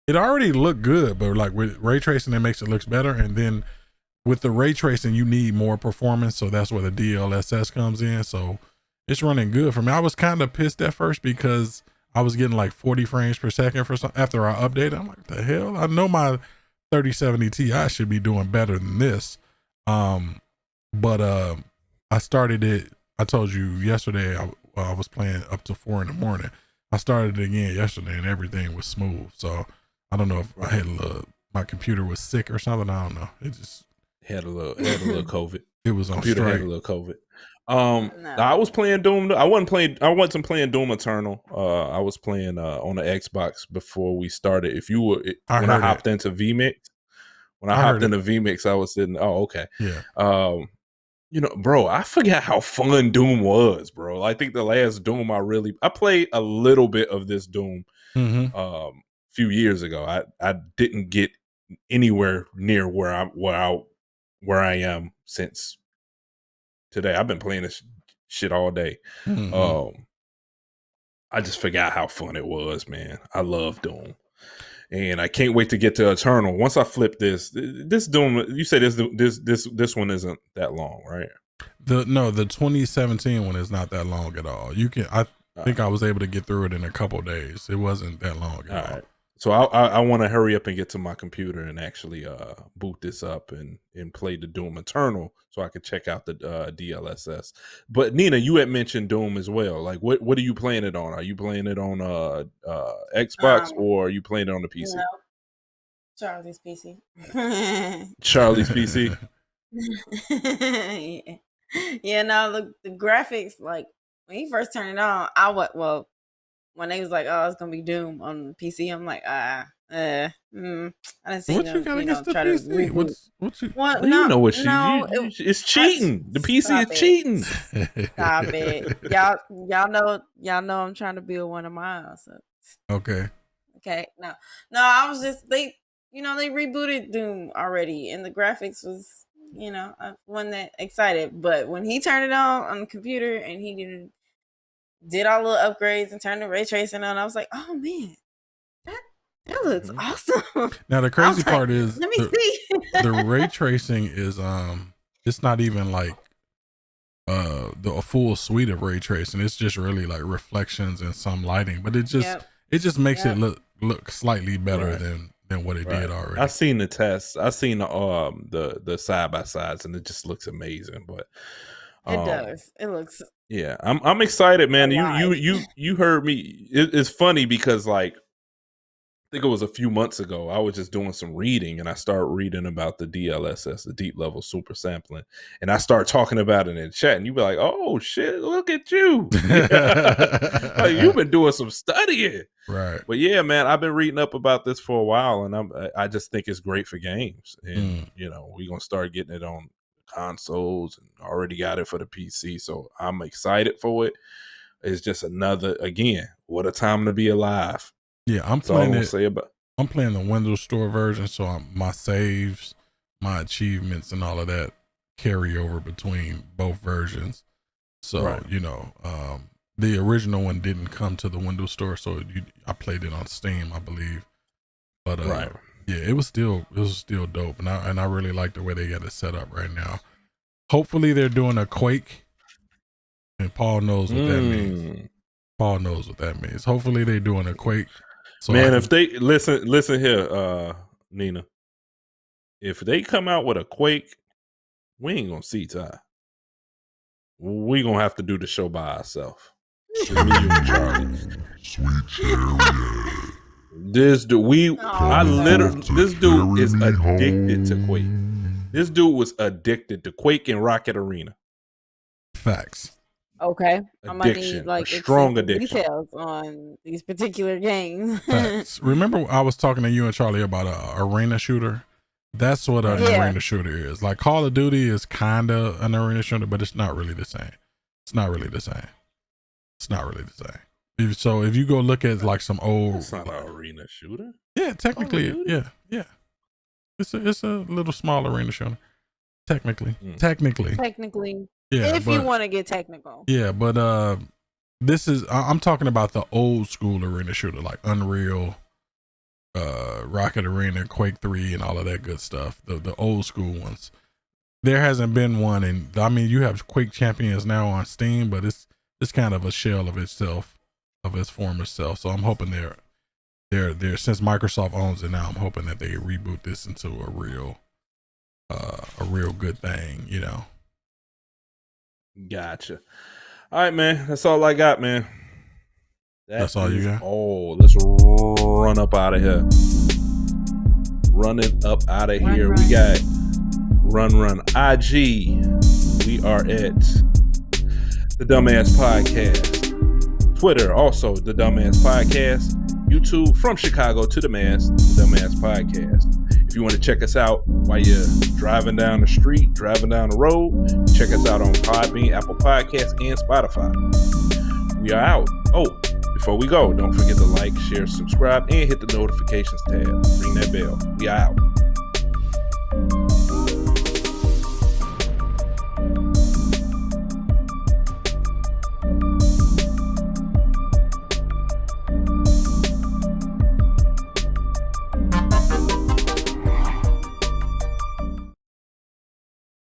It already looked good, but like with ray tracing, it makes it look better. And then with the ray tracing, you need more performance. So that's where the DLSS comes in. So it's running good for me. I was kind of pissed at first because I was getting like 40 frames per second for some after I updated. I'm like, what the hell? I know my 3070 Ti should be doing better than this. But I started it. I told you yesterday I was playing up to 4 a.m. I started it again yesterday and everything was smooth. So I don't know if I had my computer was sick or something. I don't know. It just had a little COVID. It was on computer straight. had a little COVID. I was playing Doom. I wasn't playing Doom Eternal. I was playing on the Xbox before we started. When I hopped into VMix, I was sitting. Oh, okay. Yeah. Bro, I forgot how fun Doom was, bro. I think the last Doom I played a little bit of this Doom a few years ago. I didn't get anywhere near where I am since today. I've been playing this shit all day. I just forgot how fun it was, man. I love Doom. And I can't wait to get to Eternal. Once I flip this Doom, you say this one isn't that long, right? The 2017 one is not that long at all. I think I was able to get through it in a couple days. It wasn't that long at all. Right. So I want to hurry up and get to my computer and actually boot this up and play the Doom Eternal so I could check out the DLSS. But Nina, you had mentioned Doom as well. Like, what are you playing it on? Are you playing it on Xbox or are you playing it on the PC? No. Charlie's PC. Charlie's PC. Yeah, no, the graphics, like when you first turned it on, when they was like, "Oh, it's gonna be Doom on PC," I'm like, I didn't see what them. You got against the try PC? To reboot. It's cheating. The PC is cheating. Stop it, y'all know I'm trying to build one of mine. So. Okay. No, I was just they rebooted Doom already, and the graphics was I wasn't that excited. But when he turned it on the computer and he did all the little upgrades and turned the ray tracing on, I was like, oh man, that looks awesome. Now the crazy part is let me see. The ray tracing is it's not even like a full suite of ray tracing. It's just really like reflections and some lighting, but it just makes it look slightly better than what it did already. I've seen the tests. I've seen the side by sides, and it just looks amazing. But It does. It looks. Yeah, I'm excited, man. You heard me. It's funny because like I think it was a few months ago, I was just doing some reading and I started reading about the DLSS, the deep level super sampling. And I started talking about it in chat and you be like, oh shit, look at you. Like, you've been doing some studying. Right. But yeah, man, I've been reading up about this for a while and I just think it's great for games. And, you know, we're going to start getting it on consoles and already got it for the PC. So I'm excited for it. It's just another, again, what a time to be alive. Yeah, I'm playing the Windows Store version, so my saves, my achievements, and all of that carry over between both versions. So you know, the original one didn't come to the Windows Store, so I played it on Steam, I believe. But yeah, it was still dope, and I really like the way they got it set up right now. Hopefully, they're doing a Quake, and Paul knows what that means. Paul knows what that means. Hopefully, they're doing a Quake. So man, if they listen here, Nina, if they come out with a Quake, we ain't gonna see Ty. We gonna have to do the show by ourselves. Me, you, and Charlie. Sweet cherry. This dude, this dude is addicted to Quake. This dude was addicted to Quake and Rocket Arena. Facts. Okay, I'm gonna need like strong addiction. Details on these particular games. Facts. Remember, I was talking to you and Charlie about an arena shooter. That's what an arena shooter is. Like Call of Duty is kind of an arena shooter, but it's not really the same. It's not really the same. So if you go look at like some old, it's not an arena shooter. Yeah, technically, yeah. It's a little small arena shooter. Technically. Yeah, if you want to get technical. Yeah, but I'm talking about the old school arena shooter, like Unreal, Rocket Arena, Quake 3, and all of that good stuff. The old school ones. There hasn't been one, and I mean, you have Quake Champions now on Steam, but it's kind of a shell of itself, of its former self. So I'm hoping they're since Microsoft owns it now, I'm hoping that they reboot this into a real good thing, you know. Gotcha. All right, man. That's all I got, man. That's all you got? Oh, let's run up out of here. Running up out of here. We got Run IG. We are at the Dummast Podcast. Twitter, also the Dummast Podcast. YouTube, from Chicago to the Mass, the Dummast Podcast. If you want to check us out while you're driving down the street, driving down the road, check us out on Podbean, Apple Podcasts, and Spotify. We are out. Oh, before we go, don't forget to like, share, subscribe, and hit the notifications tab. Ring that bell. We are out.